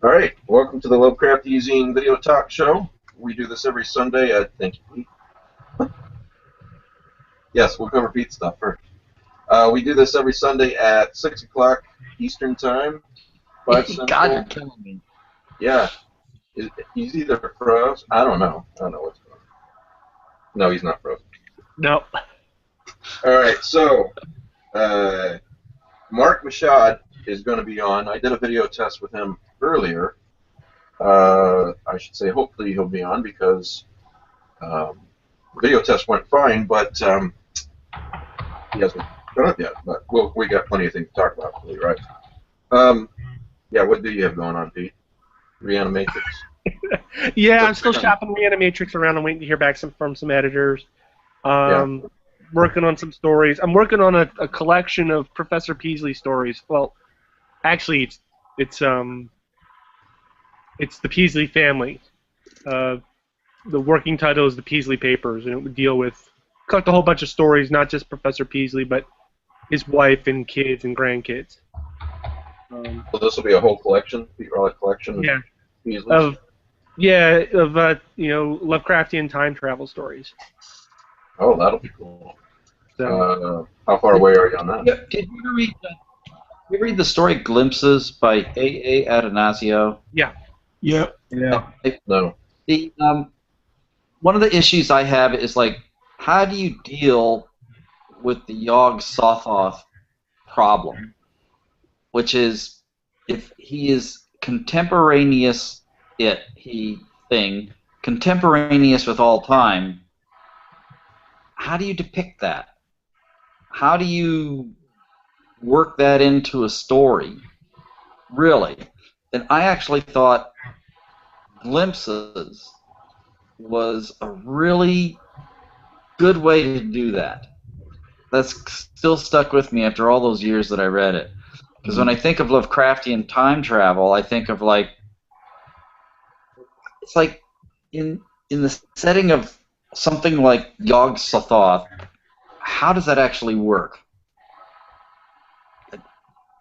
All right, welcome to the Lovecraft eZine video talk show. We do this every Sunday at, thank you, Pete. Yes, we'll cover Pete stuff first. We do this every Sunday at 6 o'clock Eastern Time. 5 Central. God, you're killing me. Yeah, he's either frozen. I don't know what's going on. No, he's not frozen. No. All right, so Marc Michaud is going to be on. I did a video test with him earlier. I should say hopefully he'll be on because the video test went fine, but he hasn't done it yet. But we got plenty of things to talk about, right? Yeah, what do you have going on, Pete? Reanimatrix? Yeah, I'm still shopping Reanimatrix around. I'm waiting to hear back from some editors. Working on some stories. I'm working on a collection of Professor Peasley stories. Well, actually, it's the Peasley family. The working title is the Peasley Papers, and it would deal with collect a whole bunch of stories, not just Professor Peasley, but his wife and kids and grandkids. So this will be a whole collection, a collection. Yeah. Peasleys? Of Lovecraftian time travel stories. Oh, that'll be cool. So, how far away are you on that? Yeah, did you read the story Glimpses by A. Atanasio? Yeah. Yep. Yeah. No. The one of the issues I have is like, how do you deal with the Yog-Sothoth problem, which is if he is contemporaneous contemporaneous with all time. How do you depict that? How do you work that into a story? Really? And I actually thought Glimpses was a really good way to do that. That's still stuck with me after all those years that I read it. Because when I think of Lovecraftian time travel, I think of like, it's like in the setting of something like Yog-Sothoth, how does that actually work?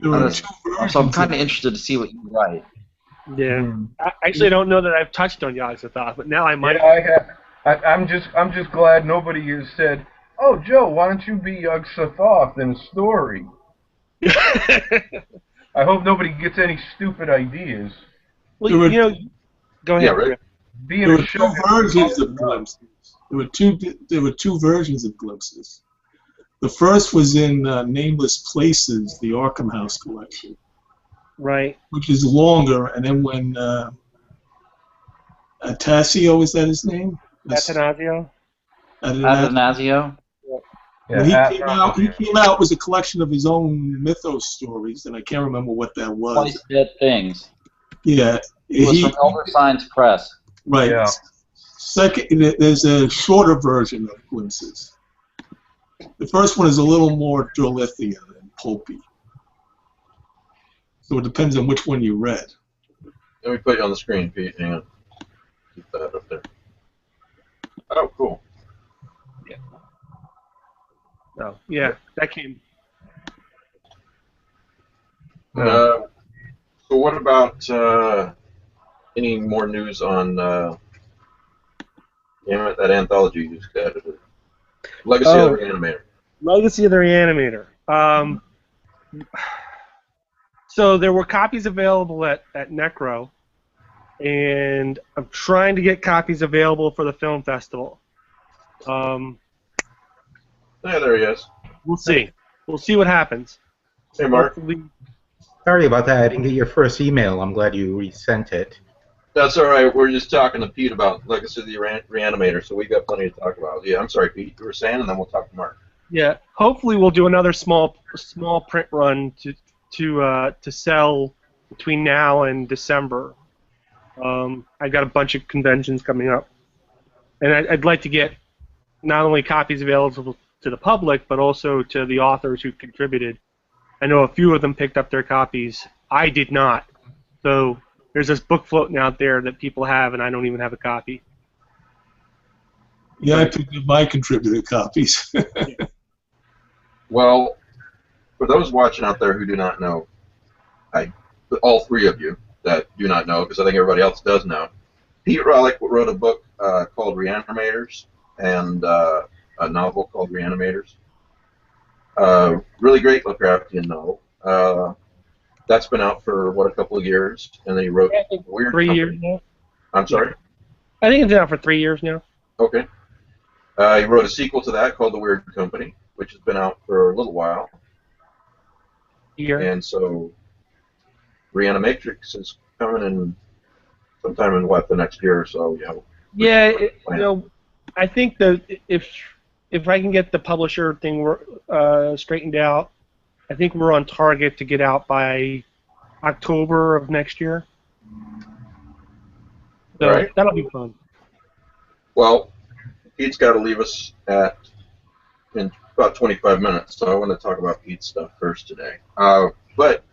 So I'm kind of interested to see what you write. Yeah. I actually don't know that I've touched on Yog-Sothoth, but now I might. Yeah, I have. I'm just glad nobody has said, "Oh, Joe, why don't you be Yog-Sothoth in a story?" I hope nobody gets any stupid ideas. Well, go ahead. Yeah, right. Being There a were two versions of Glimpses. There were two versions of Glimpses. The first was in Nameless Places, the Arkham House collection. Right. Which is longer, and then when Atanasio, is that his name? Atanasio? Atanasio? When he came out was a collection of his own mythos stories, and I can't remember what that was. Twice Dead Things. Yeah. It was from Elder Signs Press. Right. Yeah. Second, there's a shorter version of Glimpses. The first one is a little more Drolithian and pulpy. So it depends on which one you read. Let me put you on the screen, Pete. Hang on. Keep that up there. Oh, cool. Yeah. Oh, yeah. That came. So what about any more news on that anthology you just edited? Legacy of the Reanimator. Legacy of the Reanimator. So there were copies available at Necro, and I'm trying to get copies available for the film festival. Yeah, there he is. We'll see. We'll see what happens. Hey, Mark. Sorry about that. I didn't get your first email. I'm glad you resent it. That's all right. We're just talking to Pete about Legacy of the Reanimator, so we got plenty to talk about. Yeah, I'm sorry, Pete. You were saying, and then we'll talk to Mark. Yeah, hopefully we'll do another small print run to sell between now and December. I've got a bunch of conventions coming up, and I'd like to get not only copies available to the public, but also to the authors who contributed. I know a few of them picked up their copies. I did not. So there's this book floating out there that people have, and I don't even have a copy. Yeah, I picked up my contributed copies. Well, for those watching out there who do not know, all three of you, that do not know, because I think everybody else does know. Pete Rollick wrote a book called Reanimators, and a novel called Reanimators. Really great Lovecraftian novel. That's been out for, what, a couple of years, and then he wrote Weird 3 Company. years now. I'm sorry? I think it's out for 3 years now. Okay. He wrote a sequel to that called The Weird Company, which has been out for a little while. Year. And so Reanimatrix is coming in sometime in, what, the next year or so, you know. Yeah, you know, I think that if I can get the publisher thing straightened out, I think we're on target to get out by October of next year. So Right. that'll be fun. Well, Pete's got to leave us in about 25 minutes, so I want to talk about Pete's stuff first today. But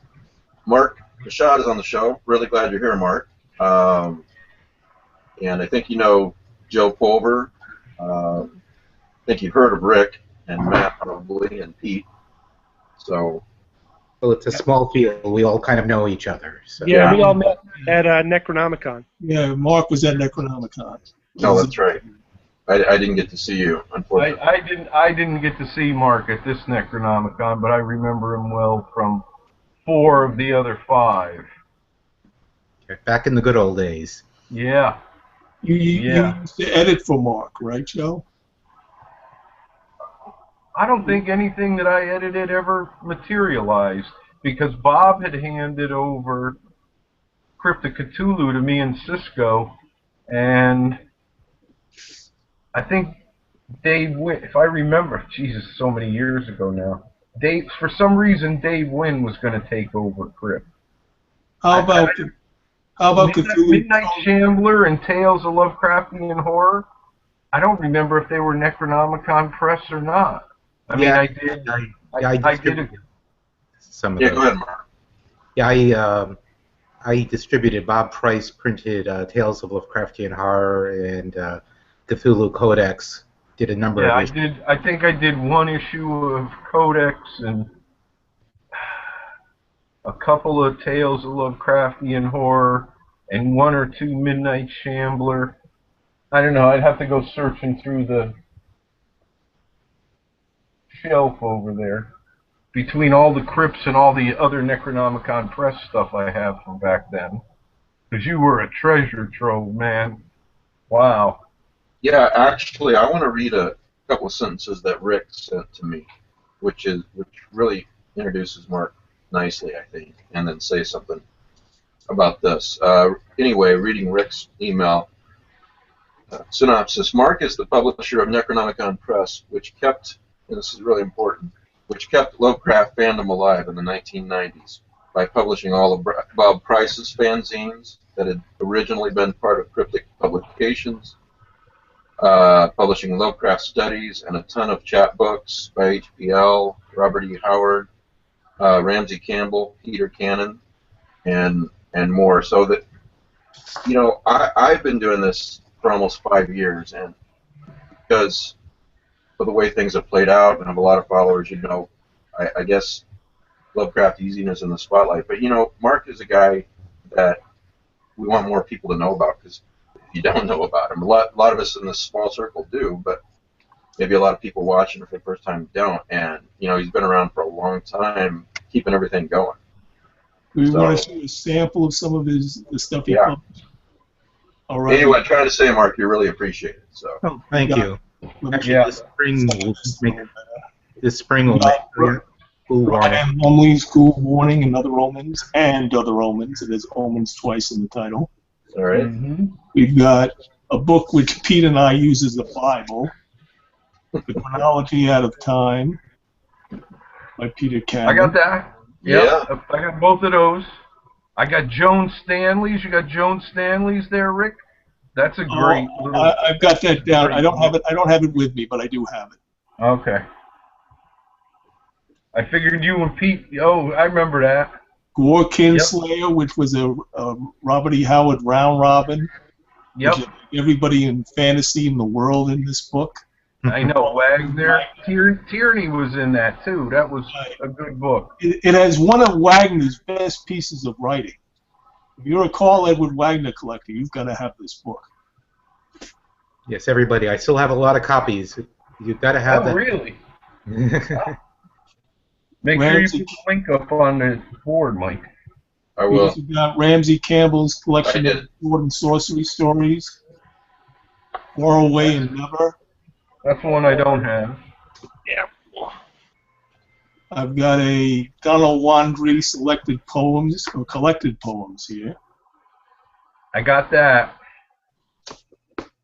Marc Michaud is on the show. Really glad you're here, Marc. And I think you know Joe Pulver. I think you've heard of Rick and Matt probably, and Pete. So. Well, it's a small field. We all kind of know each other. So. Yeah, we all met at Necronomicon. Yeah, Mark was at Necronomicon. No, that's right. I didn't get to see you, unfortunately. I didn't get to see Mark at this Necronomicon, but I remember him well from 4 of the other 5. Back in the good old days. Yeah. You used to edit for Mark, right, Joe? I don't think anything that I edited ever materialized, because Bob had handed over Crypt of Cthulhu to me and Cisco, and I think Dave Wynn, if I remember, Jesus, so many years ago now, for some reason Dave Wynn was going to take over Crypt. How about Cthulhu? Midnight Shambler and Tales of Lovecraftian Horror? I don't remember if they were Necronomicon Press or not. I mean, I did. I did it. Some of Yeah, those. go ahead, Mark. Yeah, I distributed. Bob Price printed Tales of Lovecraftian Horror and Cthulhu Codex. Did a number of issues. Yeah, I think I did 1 issue of Codex and a couple of Tales of Lovecraftian Horror and 1 or 2 Midnight Shambler. I don't know. I'd have to go searching through the shelf over there between all the crypts and all the other Necronomicon Press stuff I have from back then. Because you were a treasure trove, man. Wow. Yeah, actually, I want to read a couple of sentences that Rick sent to me, which really introduces Mark nicely, I think, and then say something about this. Anyway, reading Rick's email. Synopsis. Mark is the publisher of Necronomicon Press, which kept, and this is really important, which kept Lovecraft fandom alive in the 1990s by publishing all of Bob Price's fanzines that had originally been part of Cryptic Publications, publishing Lovecraft studies and a ton of chapbooks by HPL, Robert E. Howard, Ramsey Campbell, Peter Cannon, and more. So that, you know, I've been doing this for almost 5 years, and because of the way things have played out, and I have a lot of followers, you know, I guess Lovecraft eZine is in the spotlight. But, you know, Mark is a guy that we want more people to know about, because if you don't know about him, a lot of us in this small circle do, but maybe a lot of people watching for the first time don't. And, you know, he's been around for a long time, keeping everything going. We want to show a sample of some of the stuff he published. All right. Anyway, I'm trying to say, Mark, you're really appreciated. So. Oh, thank you. Actually, this spring will make Cool Brian Lumley's Cool Warning and Other Omens, and Other Omens. It has omens twice in the title. All right. Mm-hmm. We've got a book which Pete and I use as the Bible, The Chronology Out of Time, by Peter Cannon. I got that. Yeah. I got both of those. I got Joan Stanley's. You got Joan Stanley's there, Rick? That's a great. I've got that down. I don't have it with me, but I do have it. Okay. I figured you and Pete. Oh, I remember that. Gore Kinslayer, which was a Robert E. Howard round robin. Yep. Everybody in fantasy in the world in this book. I know. Wagner. Tierney was in that too. That was a good book. It has one of Wagner's best pieces of writing. If you're a Carl Edward Wagner collector, you've got to have this book. Yes, everybody. I still have a lot of copies. You've got to have that. Oh, really? Make sure you Ramsey, put the link up on the board, Mike. I will. you've got Ramsey Campbell's collection I of did. sword and sorcery stories. Far Away and Never. That's one I don't have. I've got a Donald Wandry selected poems or collected poems here. I got that.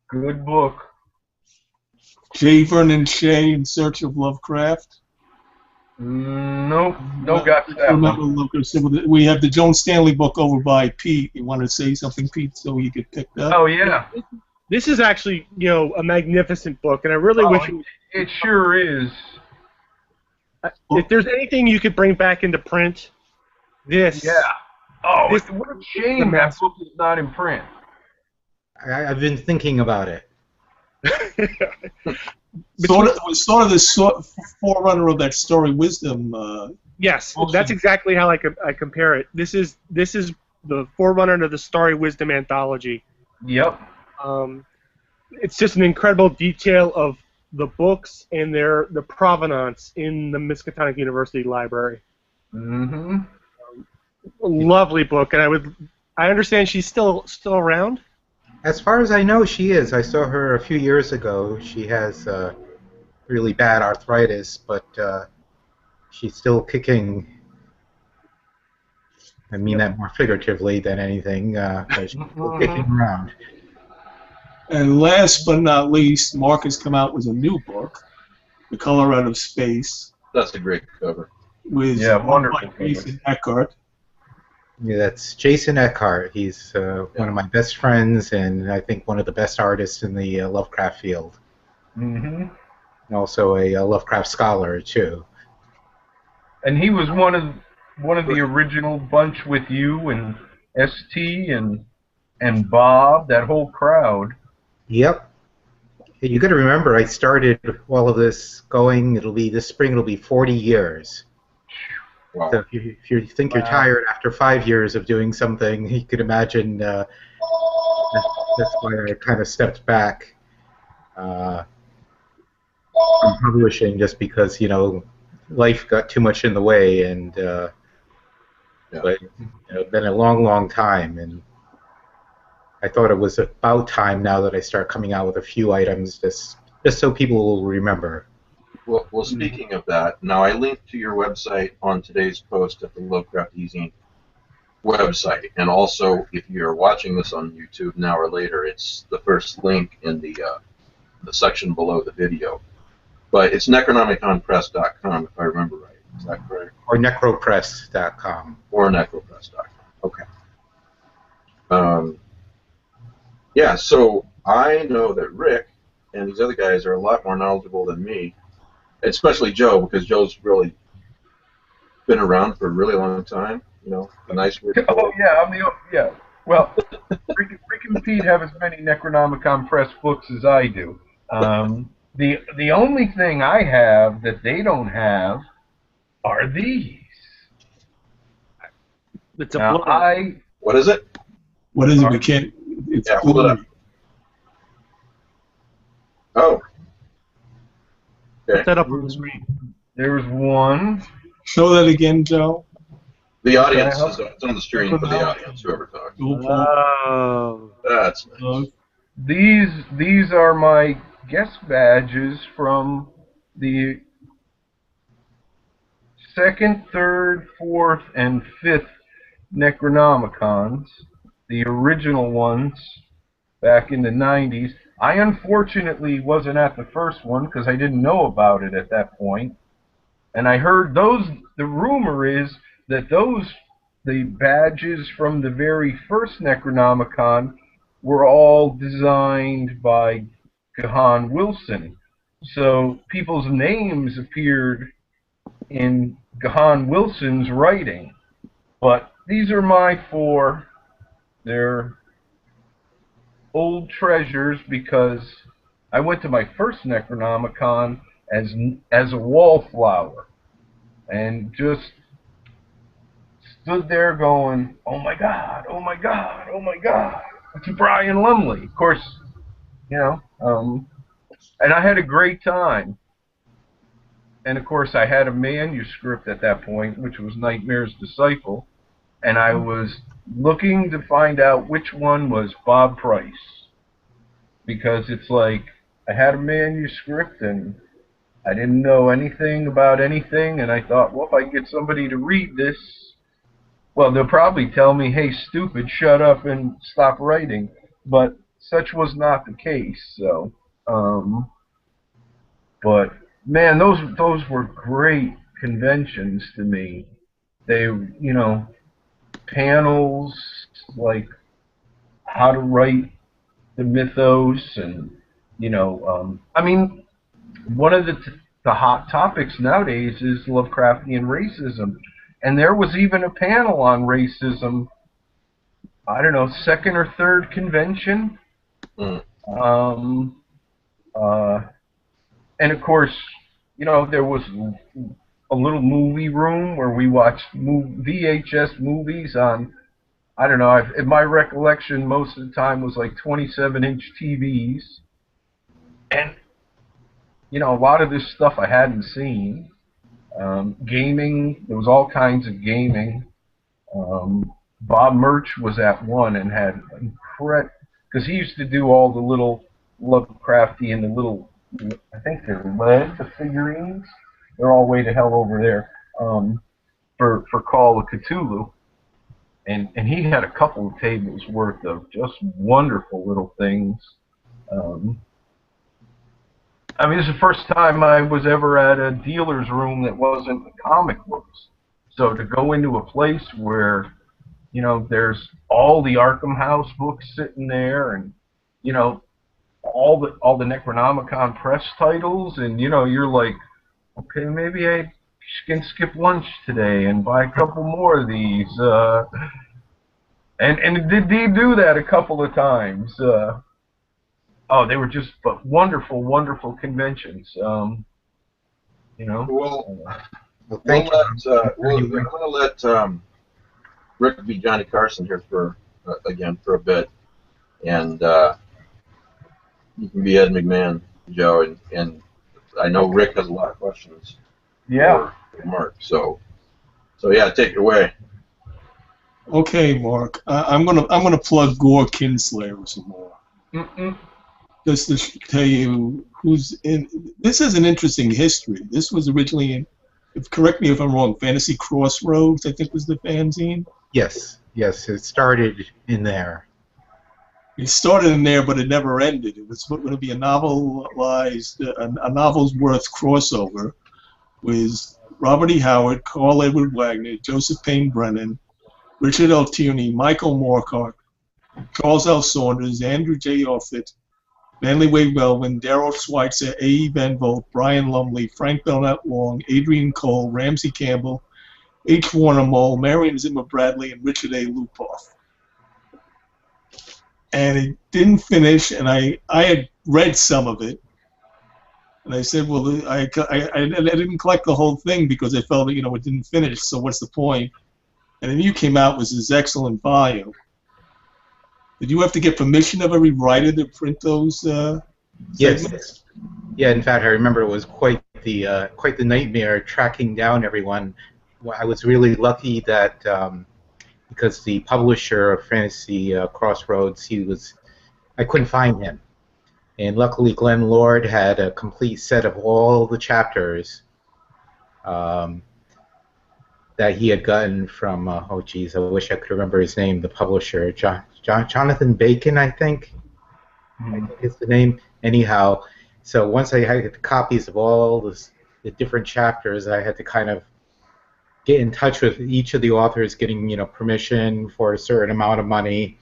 Good book. J. Vernon Shea in Search of Lovecraft. Nope. No got that Remember, one. Lucas, we have the Joan Stanley book over by Pete. You want to say something, Pete, so you get picked up? Oh, yeah. This is actually, a magnificent book, and I really wish It sure is. if there's anything you could bring back into print, this. Yeah. Oh, This- what a shame that book is not in print. I've been thinking about it. Sort of the forerunner of that story Wisdom. Yes, Also- that's exactly how I compare it. This is the forerunner to the Starry Wisdom anthology. Yep. It's just an incredible detail of the books and the provenance in the Miskatonic University Library. Mm-hmm. A lovely book, and I understand she's still around. As far as I know, she is. I saw her a few years ago. She has really bad arthritis, but she's still kicking. I mean that more figuratively than anything. But she's still kicking around. And last but not least, Mark has come out with a new book, The Color Out of Space, That's a great cover. with wonderful by Jason Eckhart. Yeah, that's Jason Eckhart. He's one of my best friends, and I think one of the best artists in the Lovecraft field. Mm-hmm. And also a Lovecraft scholar too. And he was one of the original bunch with you and ST and Bob, that whole crowd. Yep. You got to remember, I started all of this going. This spring. It'll be 40 years. Wow. So if you think you're tired after 5 years of doing something, you could imagine. That's why I kind of stepped back from publishing, just because life got too much in the way, and but it's been a long, long time, and I thought it was about time now that I start coming out with a few items, just so people will remember. Well, speaking of that, now I linked to your website on today's post at the Lovecraft eZine website, and also if you're watching this on YouTube now or later, it's the first link in the section below the video. But it's Necronomiconpress.com, if I remember right. Is that correct? Or necropress.com. Or Necropress.com. Okay. Yeah, so I know that Rick and these other guys are a lot more knowledgeable than me, especially Joe, because Joe's really been around for a really long time. A nice word. Oh yeah, Well, Rick and Pete have as many Necronomicon Press books as I do. The only thing I have that they don't have are these. It's a Now, book. What is it? What is it? We can't. It's Yeah, hold it up. Oh. Put that up on the screen. There's one. Show that again, Joe. The audience is it's on the screen for the audience, whoever talks. Oh. That's nice. These are my guest badges from the 2nd, 3rd, 4th, and 5th Necronomicons, the original ones back in the 90s. I unfortunately wasn't at the first one because I didn't know about it at that point. And I heard the rumor is that the badges from the very first Necronomicon were all designed by Gahan Wilson. So people's names appeared in Gahan Wilson's writing. But these are my 4. They're old treasures because I went to my first Necronomicon as a wallflower and just stood there going, "Oh my God, oh my God, oh my God," to Brian Lumley. Of course, you know, and I had a great time. And of course, I had a manuscript at that point, which was Nightmare's Disciple, and I was looking to find out which one was Bob Price, because it's like I had a manuscript and I didn't know anything about anything, and I thought, well, if I get somebody to read this, well, they'll probably tell me, "Hey, stupid, shut up and stop writing." But such was not the case. So, but man, those were great conventions to me. They, you know, panels like how to write the mythos, and you know, I mean, one of the hot topics nowadays is Lovecraftian racism, and there was even a panel on racism. I don't know, second or third convention. And of course, you know, there was a little movie room where we watched VHS movies on, I don't know, in my recollection, most of the time was like 27-inch TVs. And, you know, a lot of this stuff I hadn't seen. Gaming, there was all kinds of gaming. Bob Murch was at one and had incredible, because he used to do all the little Lovecraftian, the little, I think they're lead, the figurines. They're all way to hell over there, for Call of Cthulhu. And he had a couple of tables worth of just wonderful little things. I mean, this is the first time I was ever at a dealer's room that wasn't comic books. So to go into a place where, you know, there's all the Arkham House books sitting there, and, you know, all the Necronomicon Press titles, and, you know, you're like, okay, maybe I can skip lunch today and buy a couple more of these. And did he do that a couple of times? Oh, they were just wonderful, wonderful conventions. You know. Well, thank you. I'm going to let Rick be Johnny Carson here for a bit, and you can be Ed McMahon, Joe, and I know Rick has a lot of questions. Yeah. For Mark. So yeah, take it away. Okay, Mark. I'm gonna plug Gore Kinslayer some more. Just to tell you who's in. This is an interesting history. This was originally in, correct me if I'm wrong, Fantasy Crossroads, I think was the fanzine. Yes, it started in there. It started in there, but it never ended. It was going to be a novelized, a novel's worth crossover with Robert E. Howard, Carl Edward Wagner, Joseph Payne Brennan, Richard L. Tierney, Michael Moorcock, Charles L. Saunders, Andrew J. Offutt, Manly Wade Melvin, Darrell Schweitzer, A.E. Van Volt, Brian Lumley, Frank Belknap Long, Adrian Cole, Ramsey Campbell, H. Warner Mole, Marion Zimmer Bradley, and Richard A. Lupoff. And it didn't finish, and I had read some of it, and I said, well, I didn't collect the whole thing because I felt that, you know, it didn't finish, so what's the point? And then you came out with this excellent volume. Did you have to get permission of every writer to print those Yes. segments? Yeah, in fact, I remember it was quite the nightmare tracking down everyone. I was really lucky that because the publisher of Fantasy Crossroads, I couldn't find him, and luckily Glenn Lord had a complete set of all the chapters that he had gotten from oh geez, I wish I could remember his name. The publisher, Jonathan Bacon, I think. I think is the name. Anyhow, so once I had copies of all the different chapters, I had to kind of get in touch with each of the authors, getting, you know, permission for a certain amount of money.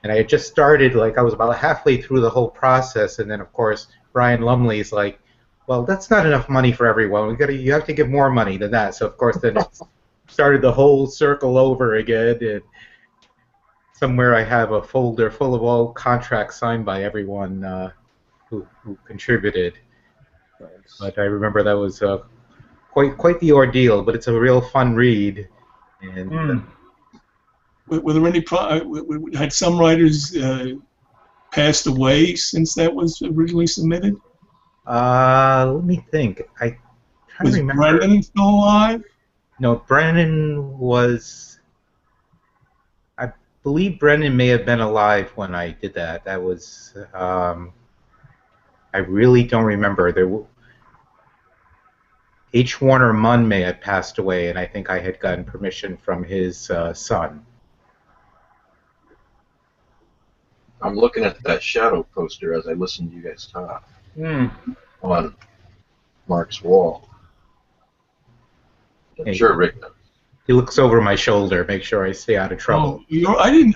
And I had just started, like, I was about halfway through the whole process, and then of course Brian Lumley's like, well, that's not enough money for everyone. You have to give more money than that. So of course then it started the whole circle over again, and somewhere I have a folder full of all contracts signed by everyone who contributed. But I remember that was quite the ordeal, but it's a real fun read. And Were there any had some writers passed away since that was originally submitted? Let me think. I trying Was to remember. Brennan still alive? No, Brennan was. I believe Brennan may have been alive when I did that. That was. I really don't remember. H. Warner Munn may have passed away, and I think I had gotten permission from his son. I'm looking at that shadow poster as I listen to you guys talk on Mark's wall. I'm sure Rick knows. He looks over my shoulder, make sure I stay out of trouble. Oh, I mean,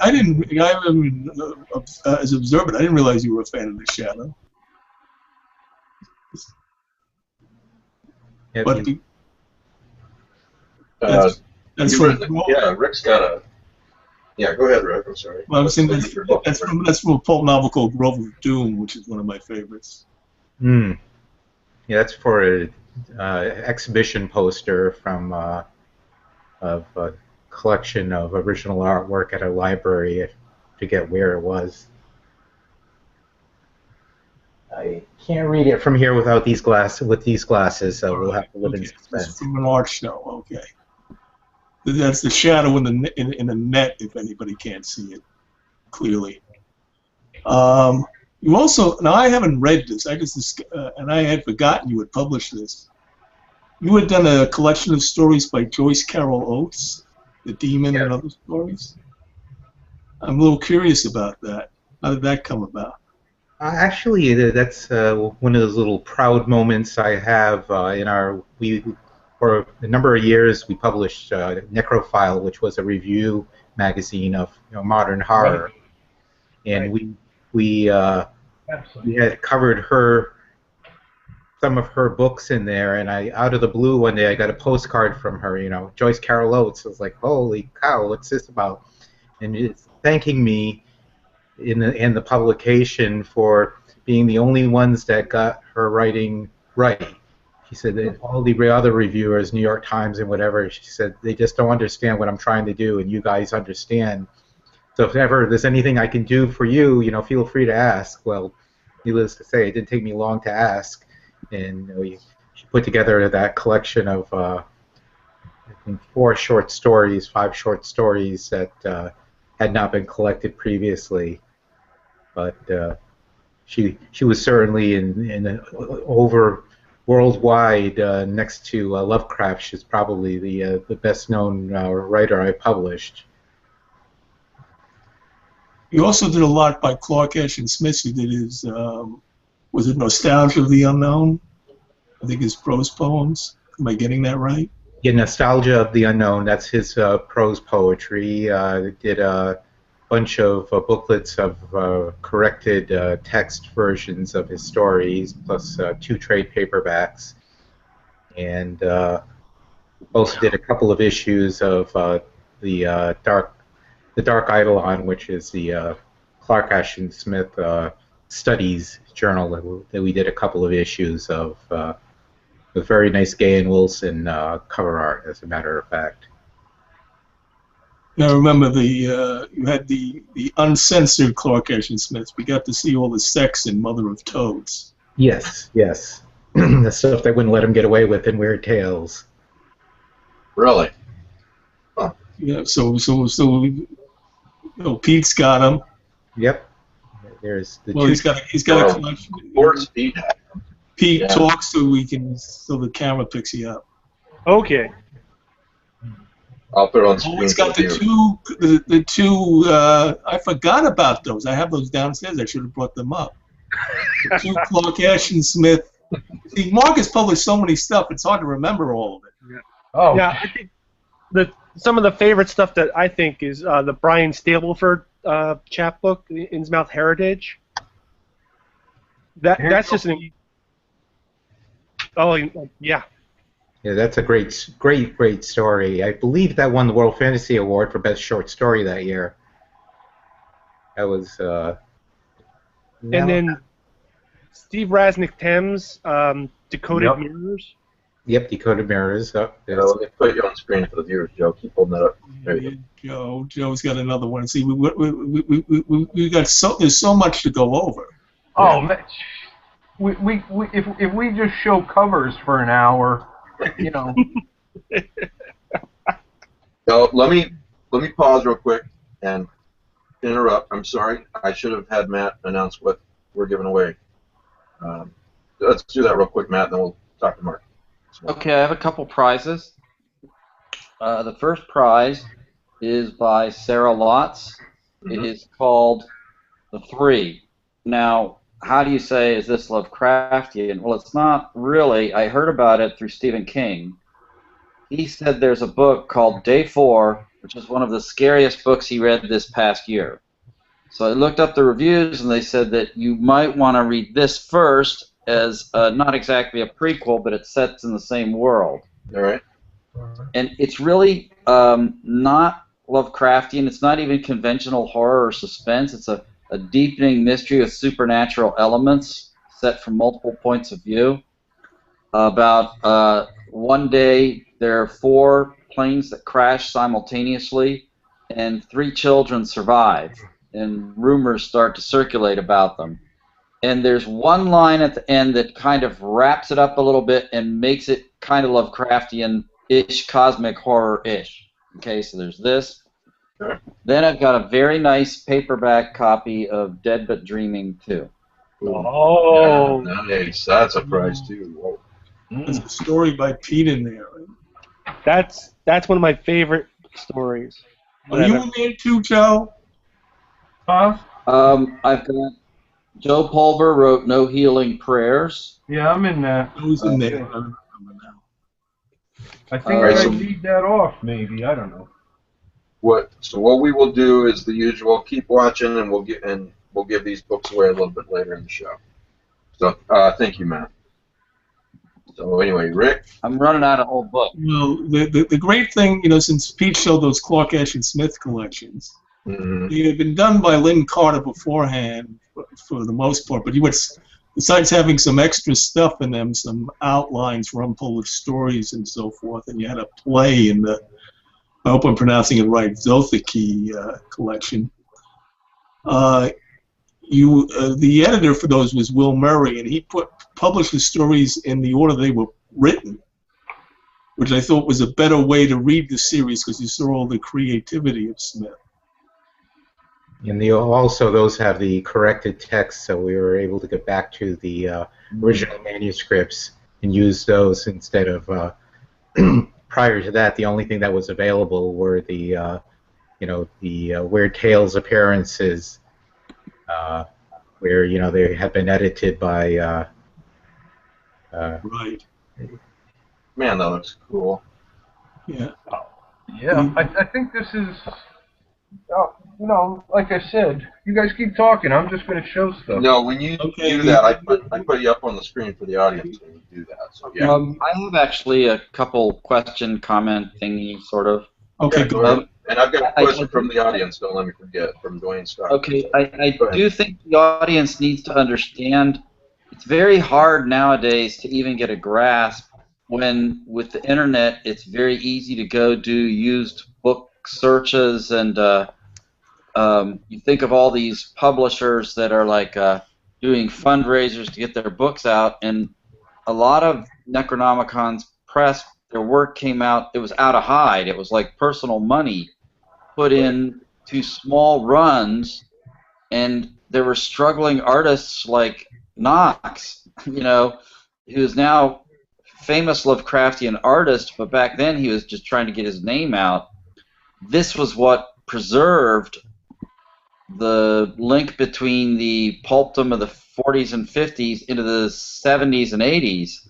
as observer, I didn't realize you were a fan of the Shadow. Yeah, But that's Rick's got a. Yeah, go ahead, Rick. I'm sorry. Well, I'm saying that's from a pulp novel called Grove of Doom, which is one of my favorites. Yeah, that's for an exhibition poster from of a collection of original artwork at a library. I forget where it was. I can't read it from here without these glasses, so we'll have to live in suspense. It's from an art show, okay. That's the shadow in the net, if anybody can't see it clearly. You also, now I haven't read this, and I had forgotten you had published this. You had done a collection of stories by Joyce Carol Oates, The Demon and Other Stories. I'm a little curious about that. How did that come about? Actually, that's one of those little proud moments I have in our. For a number of years, we published Necrophile, which was a review magazine of modern horror, and we had covered some of her books in there, and out of the blue one day I got a postcard from her, Joyce Carol Oates. I was like, holy cow, what's this about? And it's thanking me in the publication for being the only ones that got her writing right. She said that all the other reviewers, New York Times and whatever, she said they just don't understand what I'm trying to do, and you guys understand. So if ever there's anything I can do for you, feel free to ask. Well, needless to say, it didn't take me long to ask, and she put together that collection of I think 5 short stories that had not been collected previously, but she was certainly in over. Worldwide, next to Lovecraft, she's probably the best-known writer I published. You also did a lot by Clark Ashton Smith. You did his, was it Nostalgia of the Unknown? I think his prose poems. Am I getting that right? Yeah, Nostalgia of the Unknown, that's his prose poetry. Did a bunch of booklets of corrected text versions of his stories, plus 2 trade paperbacks, and also did a couple of issues of the Dark Eidolon, which is the Clark Ashton Smith studies journal that we did a couple of issues of, with very nice Gay and Wilson cover art, as a matter of fact. Now remember, you had the uncensored Clark Ashton Smith. We got to see all the sex in Mother of Toads. Yes. The stuff they wouldn't let him get away with in Weird Tales. Really? Huh. Yeah. So Pete's got him. Yep. There's the he's got a collection. Of course, Pete talks so the camera picks you up. Okay. I'll put it on screen. He's got the two. I forgot about those. I have those downstairs. I should have brought them up. The 2 Clark Ashton Smith. See, Mark has published so many stuff. It's hard to remember all of it. Yeah. Oh. Yeah, I think some of the favorite stuff that I think is the Brian Stableford chapbook, Innsmouth Heritage. That's just an. Oh yeah. Yeah, that's a great story. I believe that won the World Fantasy Award for Best Short Story that year. That was. And then Steve Rasnick Thames, Decoded Mirrors. Yep, Decoded Mirrors. Up. Let me put you on screen for the viewers, Joe. Keep holding that up. There you go. Joe's got another one. See, we got there's so much to go over. Oh, man. If we just show covers for an hour, you know. So let me pause real quick and interrupt. I'm sorry. I should have had Matt announce what we're giving away. Let's do that real quick, Matt, and then we'll talk to Mark. Okay, I have a couple prizes. The first prize is by Sarah Lotz. It is called The Three. Now, how do you say, is this Lovecraftian? Well, it's not really. I heard about it through Stephen King. He said there's a book called Day 4, which is one of the scariest books he read this past year. So I looked up the reviews, and they said that you might want to read this first as not exactly a prequel, but it sets in the same world. All right. And it's really not Lovecraftian. It's not even conventional horror or suspense. It's a deepening mystery with supernatural elements set from multiple points of view. About one day, there are 4 planes that crash simultaneously, and 3 children survive, and rumors start to circulate about them. And there's one line at the end that kind of wraps it up a little bit and makes it kind of Lovecraftian-ish, cosmic horror-ish. Okay, so there's this. Then I've got a very nice paperback copy of Dead But Dreaming 2. Oh, yeah, nice. That's a prize too. Whoa. There's a story by Pete in there. that's one of my favorite stories. Are you in there too, Joe? Huh? I've got Joe Pulver wrote No Healing Prayers. Yeah, I'm in that. Who's in there? I think I read that off, maybe. I don't know. So what we will do is the usual: keep watching, and we'll give these books away a little bit later in the show. So thank you, Matt. So anyway, Rick. I'm running out of old books. Well, the great thing, since Pete showed those Clark Ashton Smith collections, they had been done by Lynn Carter beforehand, for the most part. But besides having some extra stuff in them, some outlines for unpublished stories and so forth, and you had a play in the, I hope I'm pronouncing it right, Zothiki collection. The editor for those was Will Murray, and he published the stories in the order they were written, which I thought was a better way to read the series because you saw all the creativity of Smith. And also those have the corrected text, so we were able to get back to the original manuscripts and use those instead of prior to that. The only thing that was available were the Weird Tales appearances, where they had been edited by. Right. Man, that looks cool. Yeah. Yeah, I think this is. Like I said, you guys keep talking. I'm just going to show stuff. No, when you do that, I put you up on the screen for the audience when you do that. So yeah. I have actually a couple question, comment thingy, sort of. Okay, yeah, go ahead. And I've got a question from the audience, don't let me forget, from Dwayne Scott. Okay, I do think the audience needs to understand it's very hard nowadays to even get a grasp when, with the internet, it's very easy to go do used book searches, and you think of all these publishers that are like doing fundraisers to get their books out, and a lot of Necronomicon's Press, their work came out, it was out of hide. It was like personal money put in to small runs, and there were struggling artists like Knox, who's now famous Lovecraftian artist, but back then he was just trying to get his name out. This was what preserved the link between the pulpdom of the 40s and 50s into the 70s and 80s.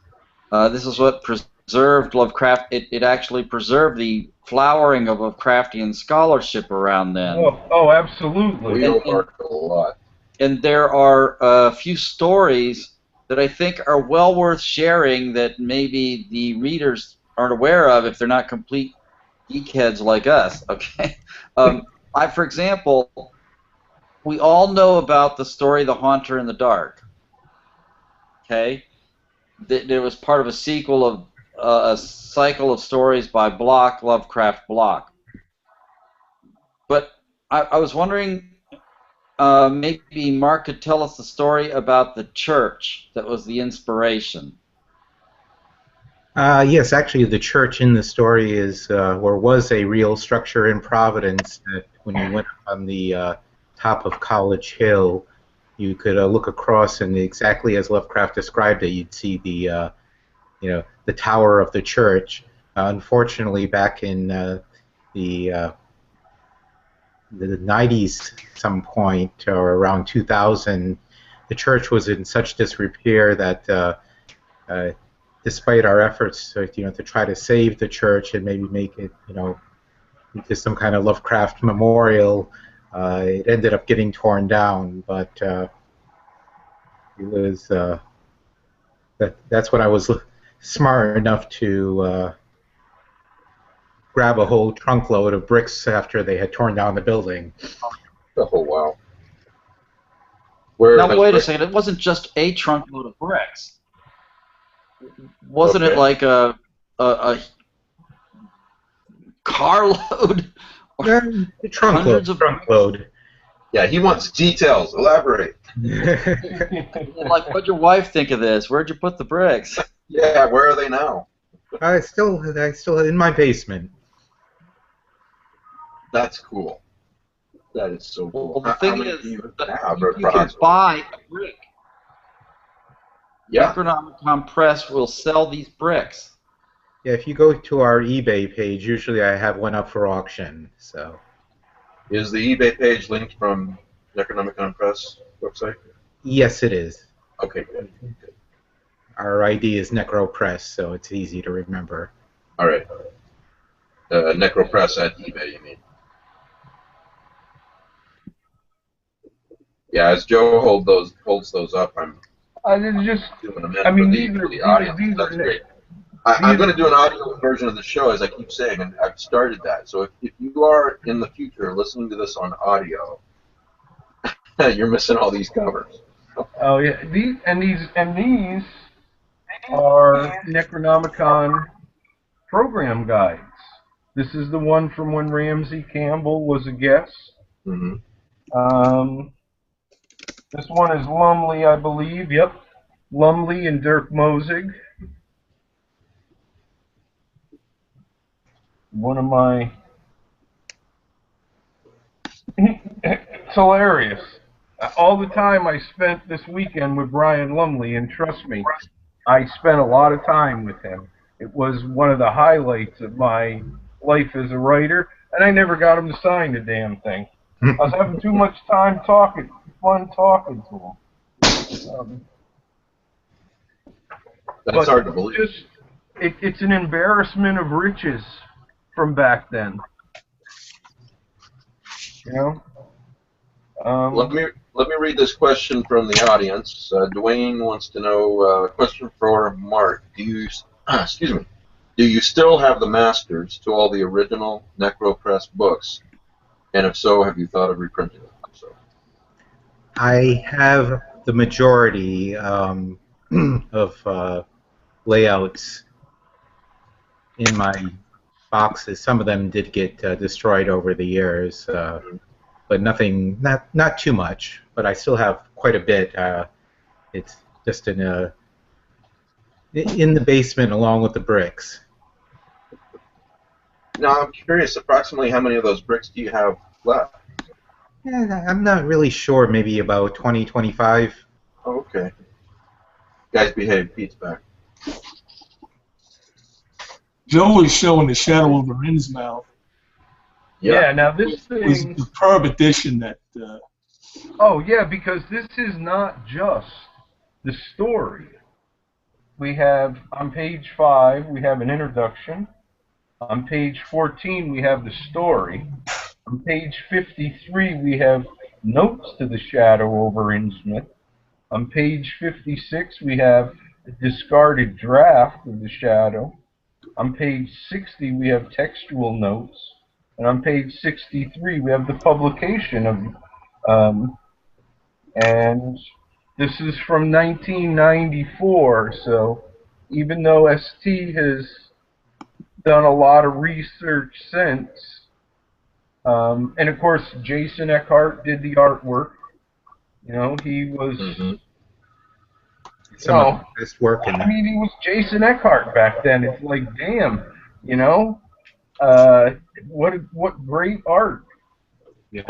This is what preserved Lovecraft. It actually preserved the flowering of Lovecraftian scholarship around then. Oh, absolutely. We overworked a lot. And there are a few stories that I think are well worth sharing that maybe the readers aren't aware of if they're not complete geekheads like us. Okay, for example, we all know about the story "The Haunter in the Dark." Okay, there was part of a sequel of a cycle of stories by Lovecraft Block. But I was wondering, maybe Mark could tell us the story about the church that was the inspiration. Yes, actually, the church in the story is, or was a real structure in Providence. That when you went on the top of College Hill, you could look across, and exactly as Lovecraft described it, you'd see the, the tower of the church. Unfortunately, back in the 90s, some point, or around 2000, the church was in such disrepair that. Despite our efforts, to try to save the church and maybe make it, into some kind of Lovecraft memorial, it ended up getting torn down. But it was that's when I was smart enough to grab a whole trunk load of bricks after they had torn down the building. Oh wow! Now wait a second. It wasn't just a trunk load of bricks. Wasn't it like a carload? The trunk load. Yeah, he wants details. Elaborate. Like, what'd your wife think of this? Where'd you put the bricks? Yeah, where are they now? I still in my basement. That's cool. That is so cool. Well, the thing is, you can buy a brick. Yeah. Necronomicon Press will sell these bricks. Yeah, if you go to our eBay page, usually I have one up for auction. So, is the eBay page linked from Necronomicon Press website? Yes, it is. Okay, good. Our ID is NecroPress, so it's easy to remember. All right. NecroPress at eBay, you mean? Yeah, as Joe holds those up, I'm just. doing them in for the audience. That's great. I'm going to do an audio version of the show, as I keep saying, and I've started that. So if you are in the future listening to this on audio, you're missing all these covers. Oh yeah, these are Necronomicon program guides. This is the one from when Ramsey Campbell was a guest. Mm-hmm. This one is Lumley, I believe. Yep, Lumley and Dirk Mosig. One of my... It's hilarious. All the time I spent this weekend with Brian Lumley, and trust me, I spent a lot of time with him. It was one of the highlights of my life as a writer, and I never got him to sign the damn thing. I was having too much time talking to him. That's hard to believe. It's an embarrassment of riches from back then. You know? Let me read this question from the audience. Dwayne wants to know, question for Mark. Do you still have the masters to all the original NecroPress books? And if so, have you thought of reprinting them? So. I have the majority of layouts in my boxes. Some of them did get destroyed over the years, but nothing, not too much. But I still have quite a bit. It's just in the basement along with the bricks. Now, I'm curious, approximately how many of those bricks do you have left? Yeah, I'm not really sure. Maybe about 20, 25. Oh, okay. Guys, behave. Pete's back. Joe is showing the shadow over Innsmouth. Yeah, now this thing... was the Perb edition that... Oh, yeah, because this is not just the story. We have, on page 5, we have an introduction. On page 14, we have the story. On page 53, we have notes to the shadow over Innsmouth. On page 56, we have a discarded draft of the shadow. On page 60, we have textual notes. And on page 63, we have the publication of... and this is from 1994, so even though ST has done a lot of research since, and of course Jason Eckhart did the artwork. You know, he was. Some of the best work in I that. mean, he was Jason Eckhart back then. It's like, damn, you know, what great art. Yeah.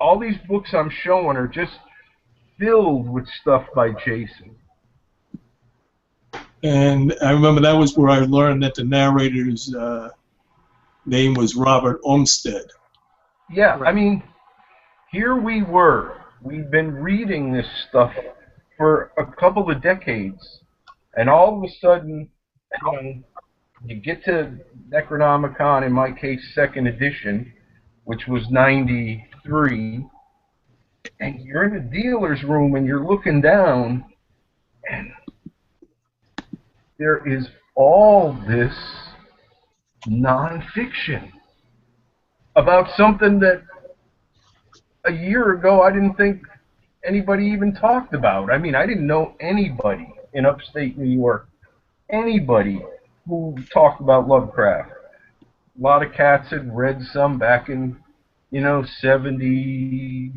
All these books I'm showing are just filled with stuff by Jason. And I remember that was where I learned that the narrator's name was Robert Olmsted. Yeah, I mean, here we were. We've been reading this stuff for a couple of decades, and all of a sudden, you know, you get to Necronomicon, in my case, second edition, which was 93, and you're in a dealer's room and you're looking down, and there is all this nonfiction about something that a year ago I didn't think anybody even talked about. I mean, I didn't know anybody in upstate New York, anybody who talked about Lovecraft. A lot of cats had read some back in, 70,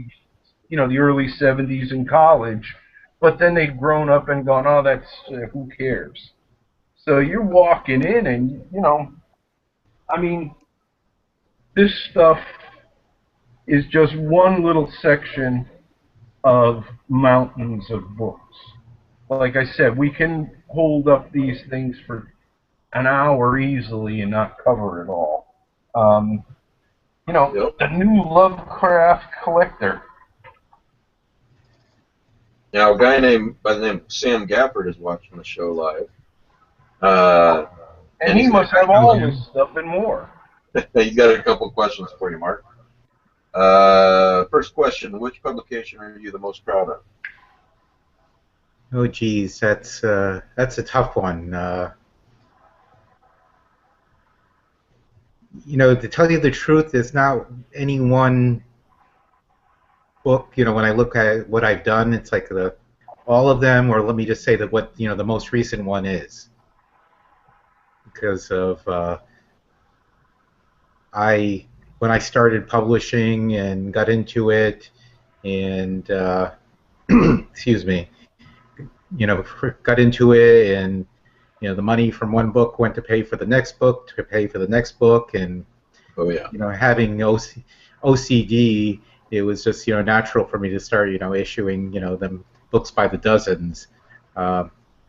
the early 70s in college, but then they'd grown up and gone, oh, that's, who cares? So you're walking in and, I mean, this stuff is just one little section of mountains of books. Like I said, we can hold up these things for an hour easily and not cover it all. The new Lovecraft collector. Now, a guy by the name of Sam Gafford is watching the show live. And he must have all this stuff and more. He's got a couple of questions for you, Mark. First question, which publication are you the most proud of? Oh, geez, that's a tough one. To tell you the truth, there's not any one book. When I look at what I've done, it's like all of them, or let me just say that what the most recent one is, because of when I started publishing and got into it, and excuse me, got into it, and the money from one book went to pay for the next book, and having OCD, it was just natural for me to start issuing them books by the dozens.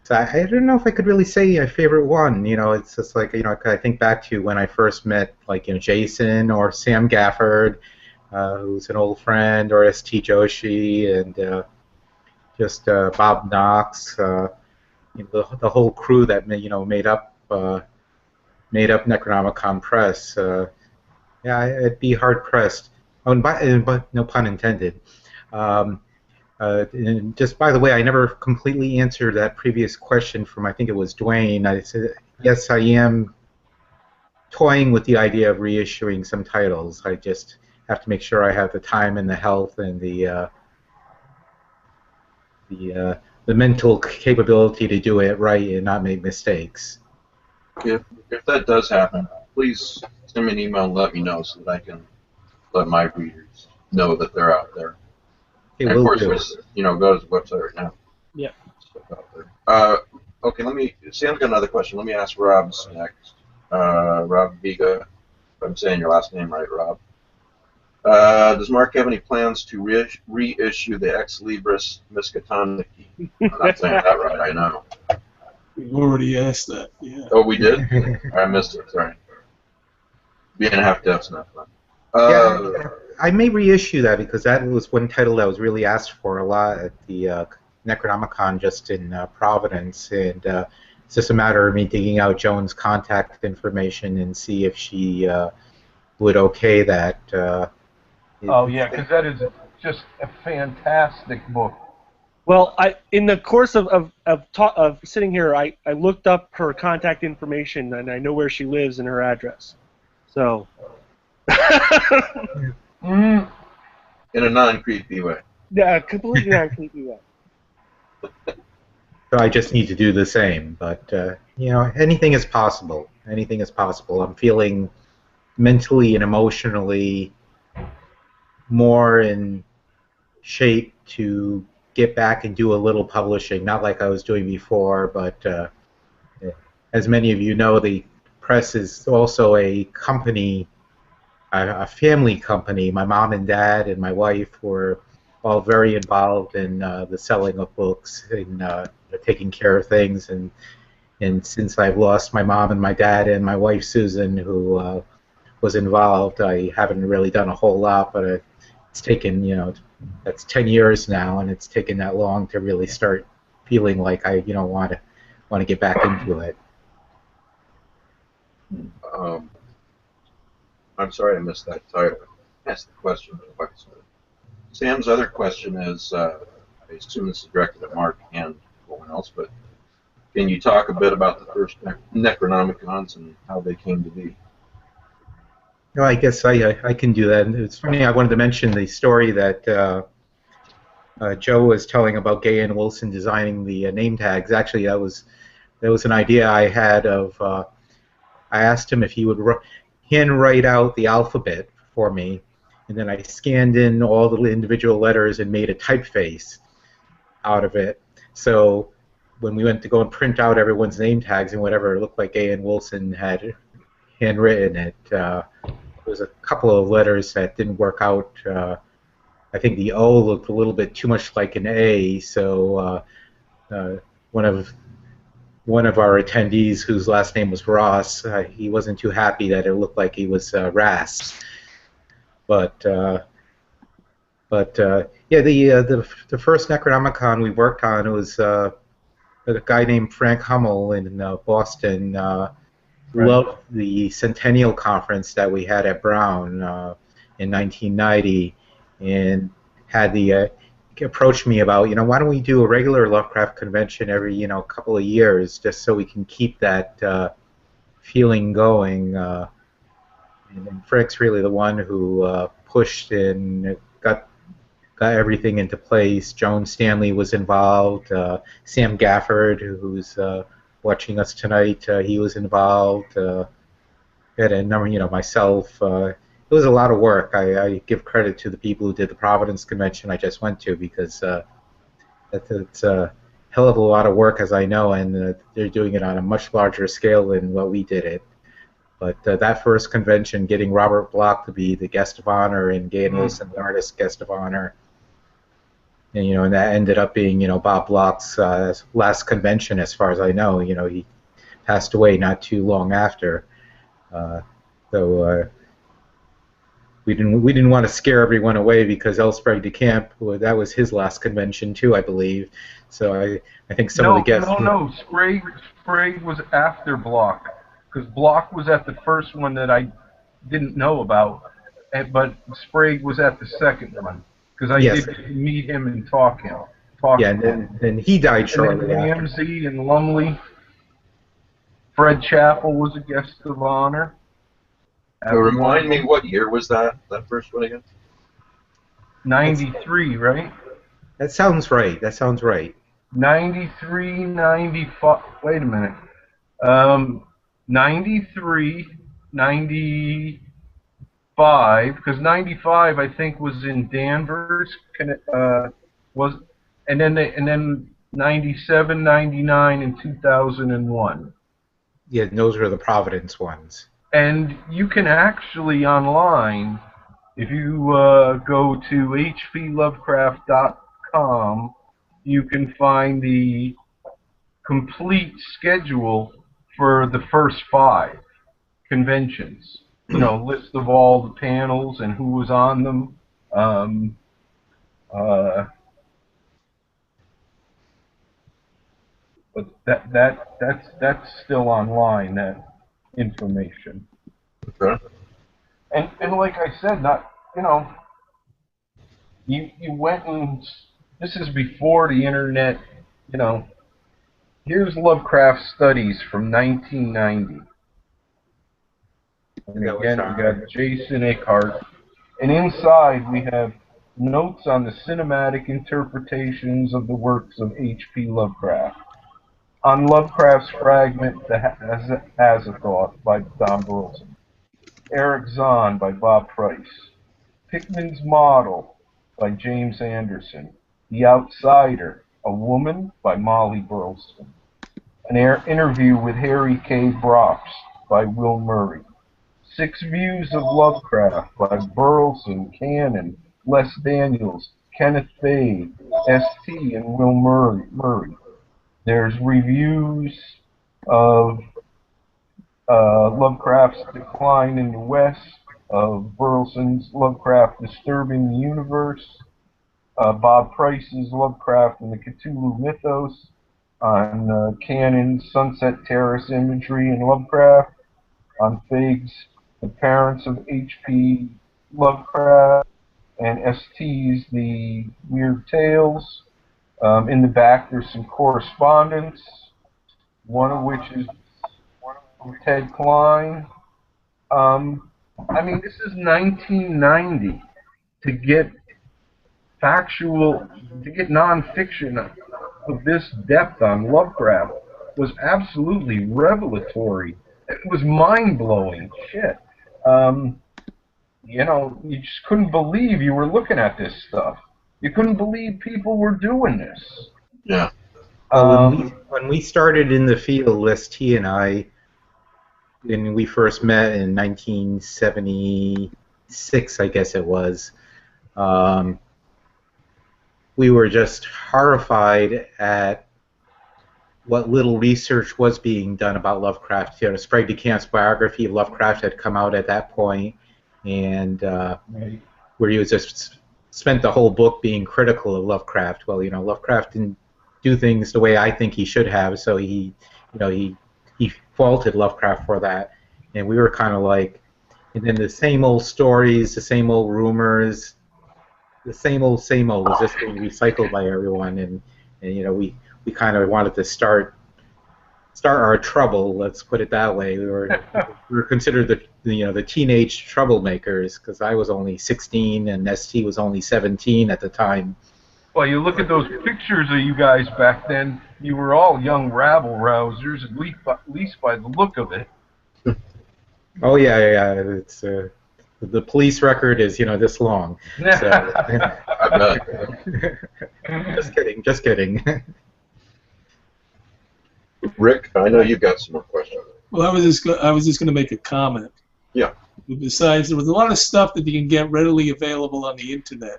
So I don't know if I could really say a favorite one. It's just like I think back to when I first met Jason or Sam Gafford, who's an old friend, or S.T. Joshi, and just Bob Knox, the whole crew that made up Necronomicon Press. Yeah, I'd be hard pressed. Oh, but no pun intended. And just by the way, I never completely answered that previous question from, I think it was Dwayne. I said, yes, I am toying with the idea of reissuing some titles. I just have to make sure I have the time and the health and the mental capability to do it right and not make mistakes. If that does happen, please send me an email and let me know so that I can let my readers know that they're out there. And of course, go to the website right now. Yeah. Okay, Sam's got another question. Let me ask Rob's next. Rob Viga, if I'm saying your last name right, Rob. Does Mark have any plans to reissue the Ex Libris Miskatonic? I'm not saying that right, I know. We already asked that, yeah. Oh, we did? I missed it, sorry. Being half deaf's not fun. Yeah, I may reissue that because that was one title that was really asked for a lot at the Necronomicon just in Providence, and it's just a matter of me digging out Joan's contact information and see if she would okay that. Yeah, because that is just a fantastic book. Well, in the course of sitting here, I looked up her contact information and I know where she lives and her address. So. In a non-creepy way. Yeah, completely non-creepy way. So I just need to do the same. But you know, anything is possible. Anything is possible. I'm feeling mentally and emotionally more in shape to get back and do a little publishing. Not like I was doing before, but as many of you know, the press is also a company, a family company. My mom and dad and my wife were all very involved in the selling of books and taking care of things. And since I've lost my mom and my dad and my wife Susan, who was involved, I haven't really done a whole lot. But it's taken, you know, that's 10 years now, and it's taken that long to really start feeling like I, you know, want to get back into it. I'm sorry I missed that title. Ask the question twice. Sam's other question is, I assume this is directed at Mark and no one else, but can you talk a bit about the first Necronomicons and how they came to be? No, I guess I can do that. It's funny, I wanted to mention the story that Joe was telling about Gay and Wilson designing the name tags. Actually, that was an idea I had of, I asked him if he would handwrite out the alphabet for me, and then I scanned in all the individual letters and made a typeface out of it. So when we went to go and print out everyone's name tags and whatever, it looked like Gay and Wilson had handwritten it. There was a couple of letters that didn't work out. I think the O looked a little bit too much like an A, so one of our attendees, whose last name was Ross, he wasn't too happy that it looked like he was Ras. But yeah, the first Necronomicon we worked on, it was a guy named Frank Hummel in Boston. Loved the Centennial Conference that we had at Brown in 1990, and had the approached me about, you know, why don't we do a regular Lovecraft convention every, you know, couple of years, just so we can keep that feeling going. And Frank's really the one who pushed and got everything into place. Joan Stanley was involved. Sam Gafford, who's watching us tonight, he was involved. Had a number, you know, myself. It was a lot of work. I give credit to the people who did the Providence convention I just went to, because it's a hell of a lot of work, as I know, and they're doing it on a much larger scale than what we did it. But that first convention, getting Robert Bloch to be the guest of honor and Gay and Wilson, the artist guest of honor, and you know, and that ended up being, you know, Bob Bloch's last convention, as far as I know. You know, he passed away not too long after, so we didn't want to scare everyone away, because L. Sprague de Camp, that was his last convention too, I believe. So I think some of the guests. No, Sprague was after Bloch, because Bloch was at the first one that I didn't know about, but Sprague was at the second one, because I did meet him and talk to him. Yeah, and then he died shortly after. Ramsey and Lumley. Fred Chappell was a guest of honor. Remind me, what year was that first one again? 93, right? That sounds right. 93, 95. Wait a minute. 93, 95, because 95 I think was in Danvers, and then 97, 99, and 2001. Yeah, those were the Providence ones. And you can actually online, if you go to hplovecraft.com, you can find the complete schedule for the first 5 conventions. You know, list of all the panels and who was on them. But that's still online, that information. Okay. And like I said, you went and, this is before the internet, you know. Here's Lovecraft Studies from 1990. And again, we got Jason Eckhart. And inside we have notes on the cinematic interpretations of the works of H.P. Lovecraft. On Lovecraft's fragment, The Azathoth by Don Burleson. Eric Zahn by Bob Price. Pickman's Model by James Anderson. The Outsider, A Woman by Molly Burleson. An interview with Harry K. Brox by Will Murray. Six Views of Lovecraft by Burleson, Cannon, Les Daniels, Kenneth Fade, S.T., and Will Murray. There's reviews of Lovecraft's Decline in the West, of Burleson's Lovecraft Disturbing the Universe, Bob Price's Lovecraft and the Cthulhu Mythos, on Cannon's Sunset Terrace Imagery and Lovecraft, on Faig's The Parents of H.P. Lovecraft, and S.T.'s The Weird Tales. In the back there's some correspondence, one of which is Ted Klein. I mean, this is 1990. To get nonfiction of this depth on Lovecraft was absolutely revelatory. It was mind-blowing shit. You know, you just couldn't believe you were looking at this stuff. You couldn't believe people were doing this. Yeah. When we started in the field, ST and I, when we first met in 1976, I guess it was, we were just horrified at what little research was being done about Lovecraft. You know, Sprague de Camp's biography of Lovecraft had come out at that point, and where he was just spent the whole book being critical of Lovecraft. Well, you know, Lovecraft didn't do things the way I think he should have, so he faulted Lovecraft for that, and we were kind of like, and then the same old stories, the same old rumors, the same old was just being recycled by everyone, and you know, we kind of wanted to start our trouble. Let's put it that way. We were considered the teenage troublemakers, because I was only 16 and ST was only 17 at the time. Well, you look at those pictures of you guys back then, you were all young rabble-rousers, at least by the look of it. Oh, yeah. It's the police record is, this long. So. Just kidding. Rick, I know you've got some more questions. Well, I was just going to make a comment. Yeah. Besides, there was a lot of stuff that you can get readily available on the internet,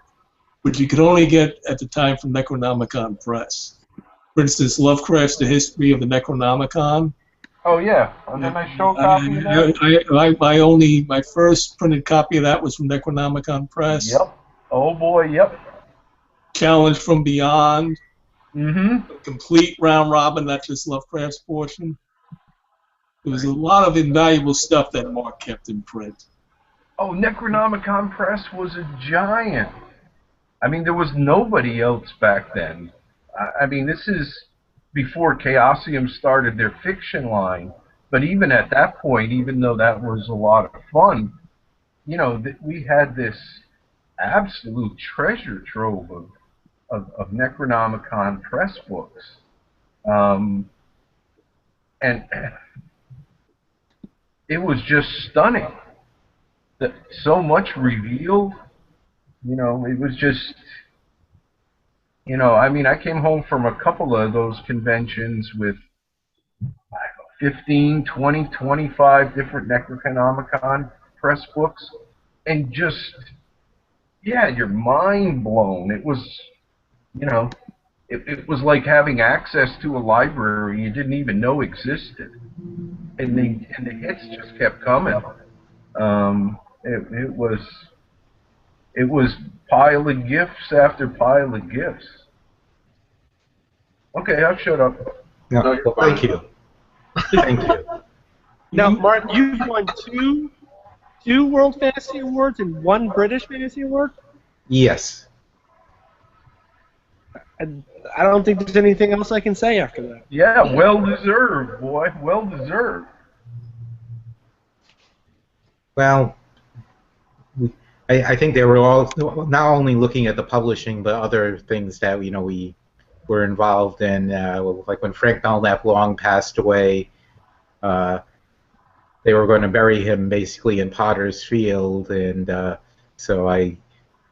which you could only get at the time from Necronomicon Press. For instance, Lovecraft's The History of the Necronomicon. Oh yeah, and then I show a copy of that. My first printed copy of that was from Necronomicon Press. Yep. Oh boy, yep. Challenge from Beyond. Mm-hmm. A complete round robin, not just Lovecraft's portion. There was a lot of invaluable stuff that Mark kept in print. Oh, Necronomicon Press was a giant. I mean, there was nobody else back then. I mean, this is before Chaosium started their fiction line. But even at that point, even though that was a lot of fun, we had this absolute treasure trove of Necronomicon Press books. And it was just stunning. That so much revealed. It was just, I mean, I came home from a couple of those conventions with 15, 20, 25 different Necronomicon Press books, and just, your mind blown. It was, it was like having access to a library you didn't even know existed, and the hits just kept coming. It was pile of gifts after pile of gifts. Okay, I'll shut up. No, well, thank you. Thank you. Now, Mark, you've won two World Fantasy Awards and one British Fantasy Award? Yes. I don't think there's anything else I can say after that. Yeah, well deserved, boy. Well deserved. Well, I think they were all not only looking at the publishing, but other things that we were involved in, like when Frank Belknap Long passed away. They were going to bury him basically in Potter's Field, and so I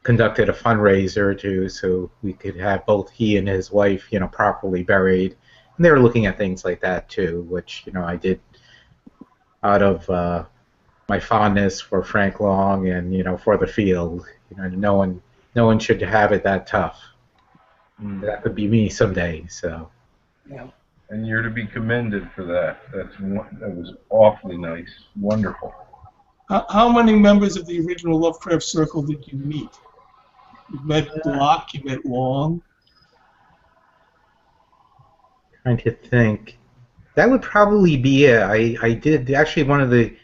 conducted a fundraiser so we could have both he and his wife, properly buried. And they were looking at things like that too, which I did out of my fondness for Frank Long and for the field. No one should have it that tough. That could be me someday. So. Yeah. And you're to be commended for that. That was awfully nice. Wonderful. How many members of the original Lovecraft Circle did you meet? You met Block, you met Long? Trying to think. That would probably be it. I did actually one of the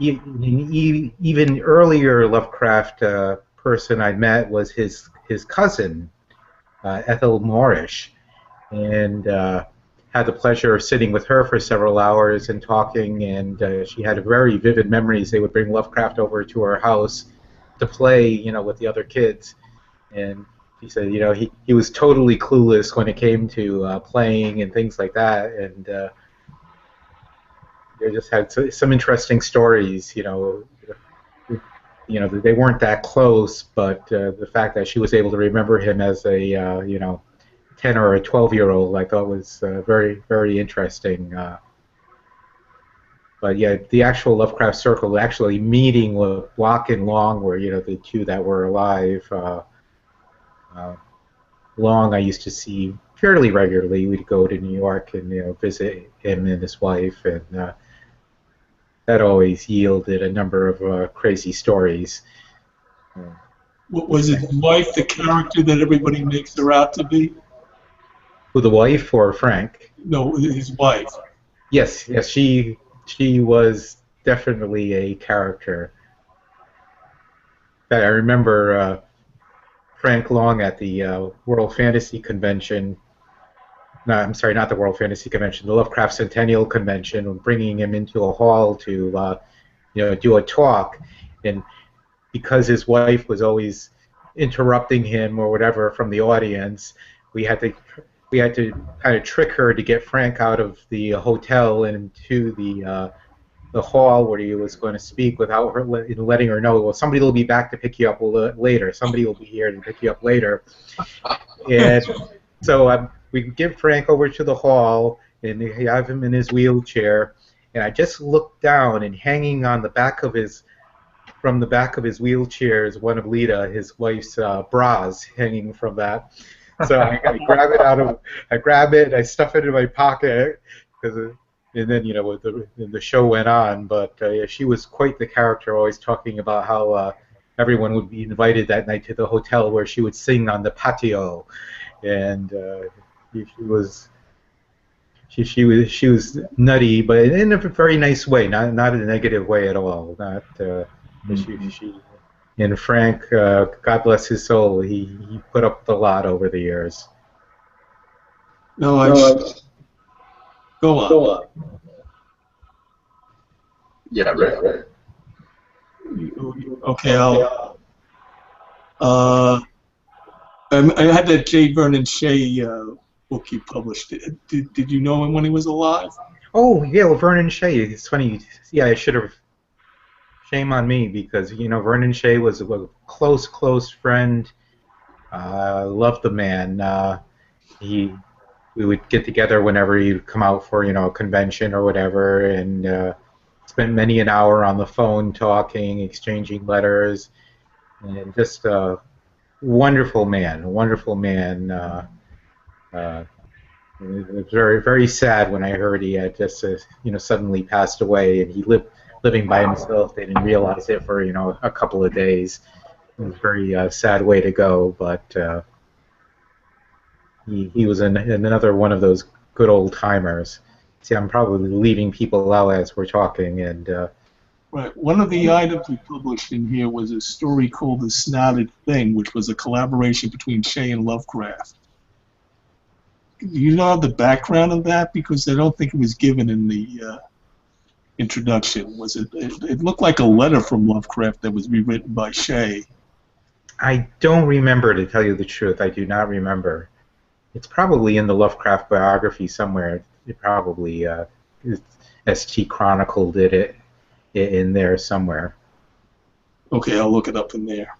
even earlier Lovecraft person I met was his cousin, Ethel Moorish. And had the pleasure of sitting with her for several hours and talking, and she had very vivid memories. They would bring Lovecraft over to her house to play, with the other kids, and she said, he was totally clueless when it came to playing and things like that, and they just had some interesting stories, they weren't that close, but the fact that she was able to remember him as a, 10 or a 12-year-old, I thought was very, very interesting. But yeah, the actual Lovecraft Circle, actually meeting with Block and Long were, the two that were alive. Long I used to see fairly regularly. We'd go to New York and visit him and his wife, and that always yielded a number of crazy stories. Was his wife the character that everybody makes her out to be? Who, the wife or Frank? No, his wife. Yes, she was definitely a character. I remember Frank Long at the World Fantasy Convention. No, I'm sorry, not the World Fantasy Convention, the Lovecraft Centennial Convention, bringing him into a hall to do a talk, and because his wife was always interrupting him or whatever from the audience, we had to kind of trick her to get Frank out of the hotel and into the hall where he was going to speak without her letting her know, well, somebody will be back to pick you up later. Somebody will be here to pick you up later. And so we give Frank over to the hall, and we have him in his wheelchair. And I just looked down, and hanging on from the back of his wheelchair is one of Lita, his wife's bras, hanging from that. So I grab it, I stuff it in my pocket, and then the show went on. But yeah, she was quite the character, always talking about how everyone would be invited that night to the hotel where she would sing on the patio, and she was nutty, but in a very nice way, not in a negative way at all. Not she. And Frank, God bless his soul, he put up with a lot over the years. No, go on. Yeah, right. Okay, I had that J. Vernon Shea book you published. Did you know him when he was alive? Oh, yeah, well, Vernon Shea. It's funny. Yeah, I should have. Shame on me, because Vernon Shea was a close friend. Loved the man. We would get together whenever he'd come out for a convention or whatever, and spent many an hour on the phone talking, exchanging letters, and just a wonderful man. It was very, very sad when I heard he had just suddenly passed away, and he living by himself. They didn't realize it for a couple of days. It was a very sad way to go, but he was another one of those good old timers. See, I'm probably leaving people out as we're talking, and right. One of the items we published in here was a story called "The Snouted Thing," which was a collaboration between Shea and Lovecraft. Do you know the background of that? Because I don't think it was given in the introduction. Was it? It looked like a letter from Lovecraft that was rewritten by Shea. I don't remember, to tell you the truth. I do not remember. It's probably in the Lovecraft biography somewhere. It probably ST chronicled it in there somewhere. Okay, I'll look it up in there.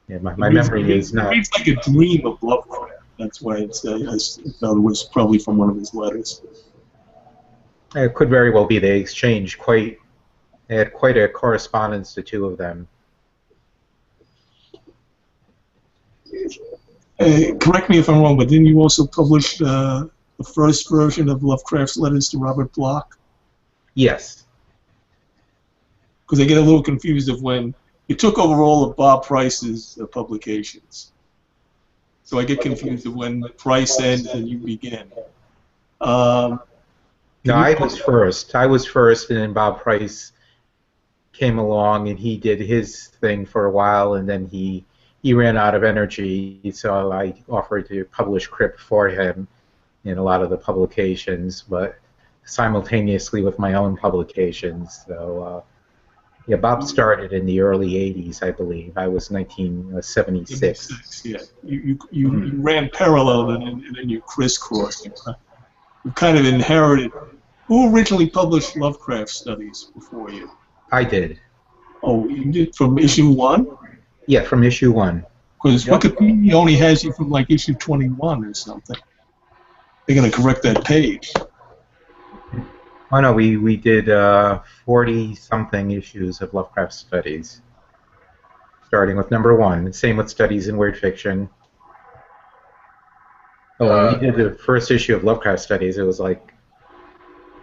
Yeah, my memory is not. It reads like a dream of Lovecraft. That's why it's. I thought it was probably from one of his letters. It could very well be. They exchanged quite. They had quite a correspondence, the two of them. Correct me if I'm wrong, but didn't you also publish the first version of Lovecraft's letters to Robert Bloch? Yes. Because I get a little confused of when you took over all of Bob Price's publications. So I get confused of when Price ends and you begin. No, I was first. I was first, and then Bob Price came along, and he did his thing for a while, and then he ran out of energy, so I offered to publish Crypt for him in a lot of the publications, but simultaneously with my own publications. So, yeah, Bob started in the early 80s, I believe. I was 1976. Yeah, you ran parallel and then you crisscrossed. You kind of inherited. Who originally published Lovecraft studies before you? I did. Oh, you did from issue 1? Yeah, from issue 1. Because Wikipedia only has you from like issue 21 or something. They're going to correct that page. Oh no, we did 40-something issues of Lovecraft studies, starting with number 1. Same with studies in weird fiction. Oh, when we did the first issue of Lovecraft studies, it was like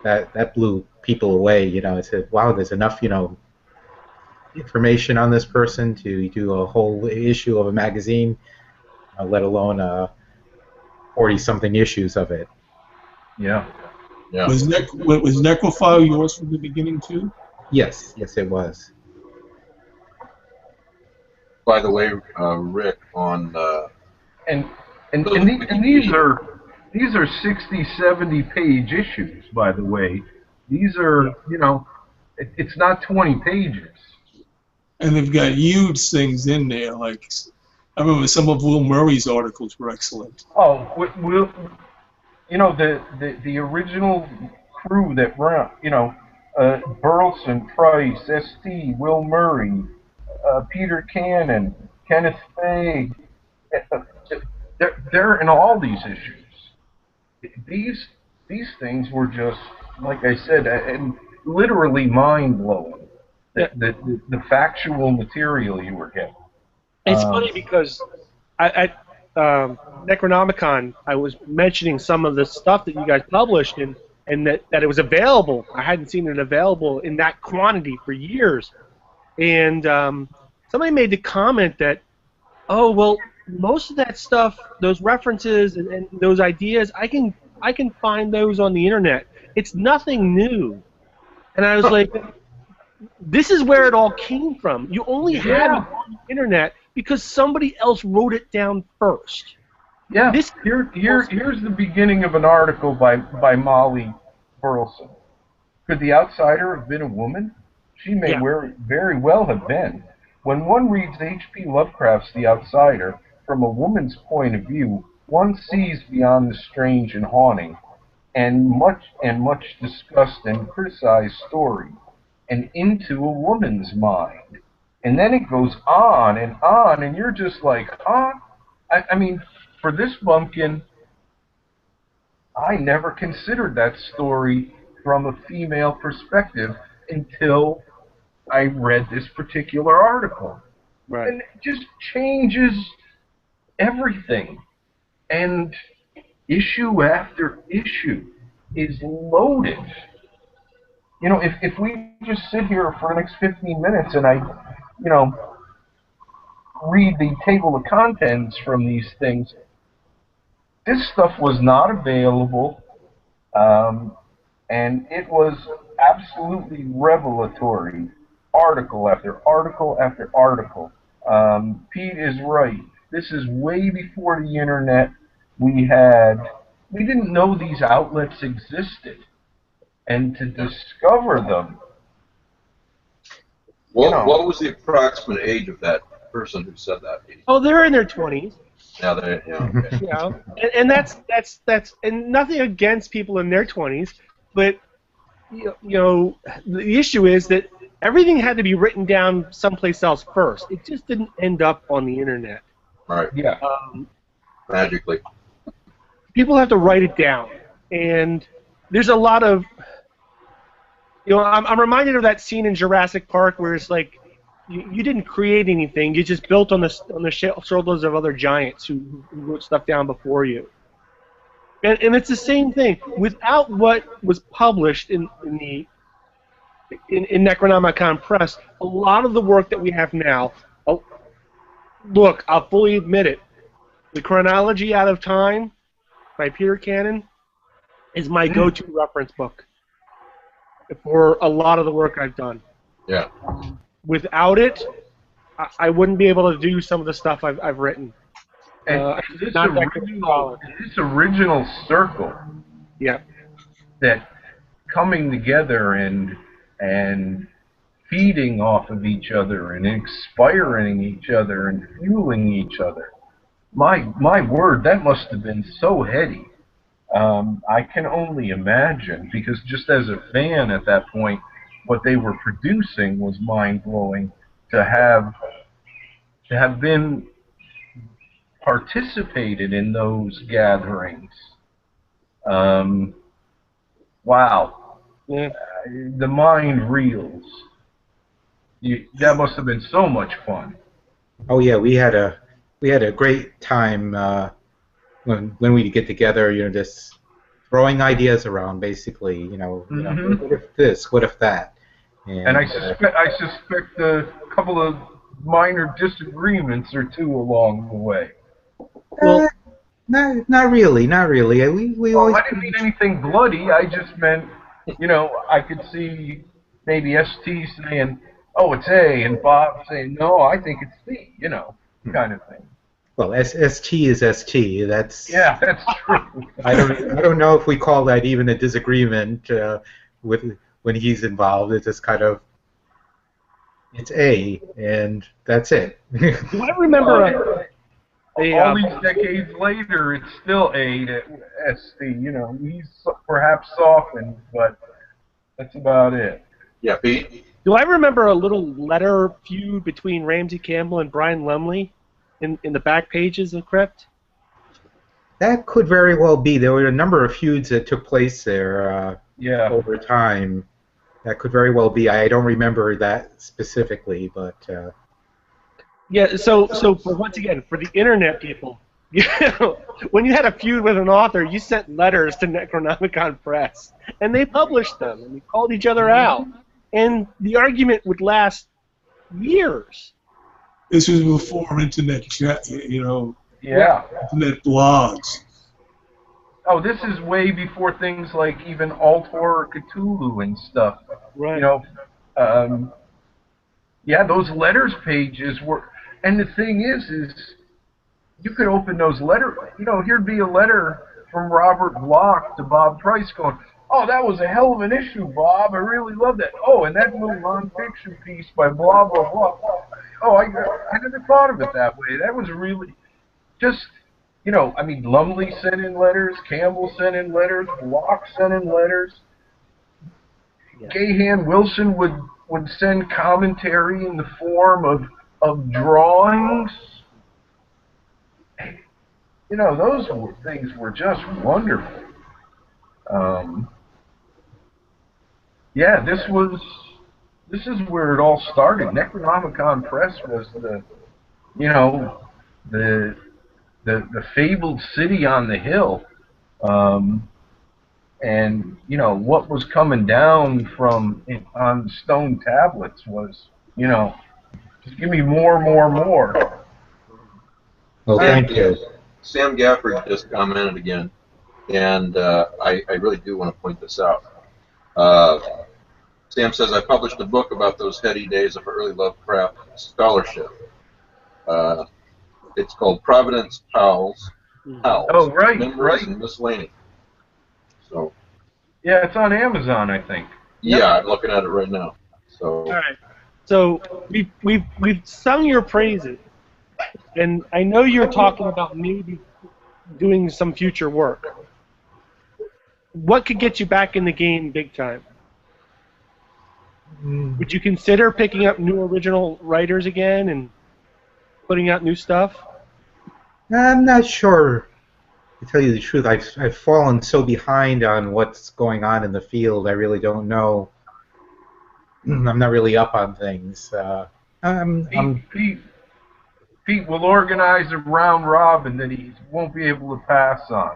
that blew people away. You know, it said, "Wow, there's enough, information on this person to do a whole issue of a magazine, let alone 40-something issues of it." Yeah. Yeah. Was Necrophile yours from the beginning too? Yes, it was. By the way, Rick, on And these are 60, 70 page issues, by the way. These are, it's not 20 pages. And they've got huge things in there. Like, I remember some of Will Murray's articles were excellent. Oh, the original crew that run, Burleson, Price, St., Will Murray, Peter Cannon, Kenneth Fay, they're in all these issues. These things were just, like I said, and literally mind-blowing. The factual material you were getting. It's funny because at Necronomicon, I was mentioning some of the stuff that you guys published and that it was available. I hadn't seen it available in that quantity for years. And somebody made the comment that, oh, well, most of that stuff, those references and those ideas, I can find those on the internet. It's nothing new. And I was like, this is where it all came from. You only have it on the internet because somebody else wrote it down first. Yeah. Here's the beginning of an article by Molly Burleson. Could the outsider have been a woman? She may very well have been. When one reads H.P. Lovecraft's The Outsider from a woman's point of view, one sees beyond the strange and haunting, and much discussed and criticized story, and into a woman's mind. And then it goes on, and you're just like, huh? I mean, for this bumpkin, I never considered that story from a female perspective until I read this particular article. Right. And it just changes everything. And issue after issue is loaded. If we just sit here for the next 15 minutes and I, read the table of contents from these things, this stuff was not available, and it was absolutely revelatory, article after article after article. Pete is right. This is way before the internet. We didn't know these outlets existed. And to discover them. What was the approximate age of that person who said that? Oh, they're in their 20s. Yeah, okay. You know, and that's and nothing against people in their 20s, but you know, the issue is that everything had to be written down someplace else first. It just didn't end up on the internet. Right. Yeah. Magically. People have to write it down, and there's a lot of, you know, I'm reminded of that scene in Jurassic Park where it's like you didn't create anything, you just built on the shoulders of other giants who wrote stuff down before you. And it's the same thing. Without what was published in Necronomicon Press, a lot of the work that we have now, look, I'll fully admit it, the Chronology Out of Time by Peter Cannon is my go-to reference book for a lot of the work I've done. Yeah. Without it, I wouldn't be able to do some of the stuff I've written. And this original circle, yeah, that coming together and feeding off of each other and inspiring each other and fueling each other. My word, that must have been so heady. I can only imagine, because just as a fan at that point, what they were producing was mind-blowing. To have been participated in those gatherings. Wow. Yeah. The mind reels. That must have been so much fun. Oh yeah, we had a great time when we get together. You know, just throwing ideas around, basically. You know, what if this? What if that? And I suspect a couple of minor disagreements or two along the way. Well, not really. We always. I didn't mean anything bloody. I just meant, you know, I could see maybe ST saying, "Oh, it's A," and Bob saying, "No, I think it's C." You know, kind of thing. Well, ST is ST. That's. Yeah, that's true. I don't know if we call that even a disagreement when he's involved. It's just kind of. It's A, and that's it. Do I remember? All these decades later, it's still A to ST. You know, he's perhaps softened, but that's about it. Yeah, Pete? Do I remember a little letter feud between Ramsey Campbell and Brian Lumley in the back pages of Crypt? That could very well be. There were a number of feuds that took place there over time. That could very well be. I don't remember that specifically, but... Yeah, so once again, for the internet people, you know, when you had a feud with an author, you sent letters to Necronomicon Press, and they published them, and they called each other out. And the argument would last years. This was before internet chat, you know, internet blogs. Oh, this is way before things like even Alt Horror Cthulhu and stuff. Right. You know, yeah, those letters pages were... And the thing is you could open those letters... You know, here'd be a letter from Robert Bloch to Bob Price going, "Oh, that was a hell of an issue, Bob. I really love that. Oh, and that little non-fiction piece by blah, blah, blah. Oh, I never thought of it that way. That was really just, you know, I mean, Lumley sent in letters, Campbell sent in letters, Bloch sent in letters. Yeah. Gahan Wilson would send commentary in the form of drawings. You know, those things were just wonderful. Yeah, this is where it all started. Necronomicon Press was the fabled city on the hill, and you know what was coming down from on the stone tablets was, you know, just give me more. Well, thank you. Sam Gafford just commented again, and I really do want to point this out. Sam says, "I published a book about those heady days of early Lovecraft scholarship. It's called Providence Howls. Oh, right, Memories and Miscellany." So. Yeah, it's on Amazon, I think. Yeah, yep. I'm looking at it right now. So. All right. So we've sung your praises. And I know you're talking about maybe doing some future work. What could get you back in the game big time? Would you consider picking up new original writers again and putting out new stuff? I'm not sure. To tell you the truth, I've fallen so behind on what's going on in the field. I really don't know. I'm not really up on things. Pete will organize a round robin that he won't be able to pass on.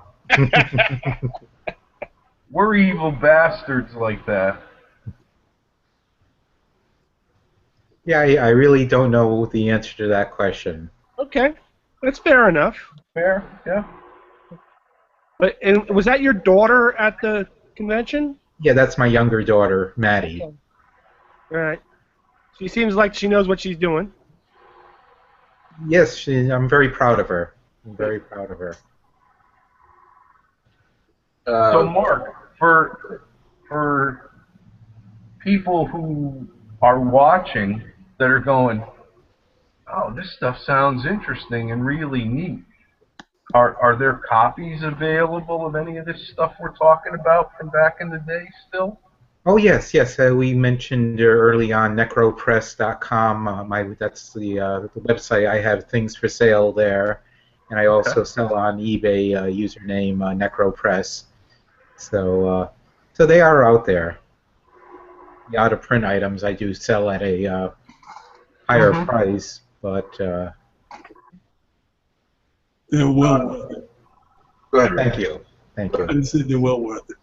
We're evil bastards like that. Yeah, I really don't know the answer to that question. Okay, that's fair enough. Fair, yeah. But and was that your daughter at the convention? Yeah, that's my younger daughter, Maddie. Okay. All right. She seems like she knows what she's doing. Yes, I'm very proud of her. I'm very proud of her. So, Mark, for people who are watching that are going, oh, this stuff sounds interesting and really neat. Are there copies available of any of this stuff we're talking about from back in the day still? Oh yes, yes. We mentioned early on necropress.com. That's the website. I have things for sale there, and I also sell on eBay username necropress. So they are out there. The out of print items I do sell at a higher price, but they're well worth it. Go ahead. Thank you. Thank you. I said they're well worth it.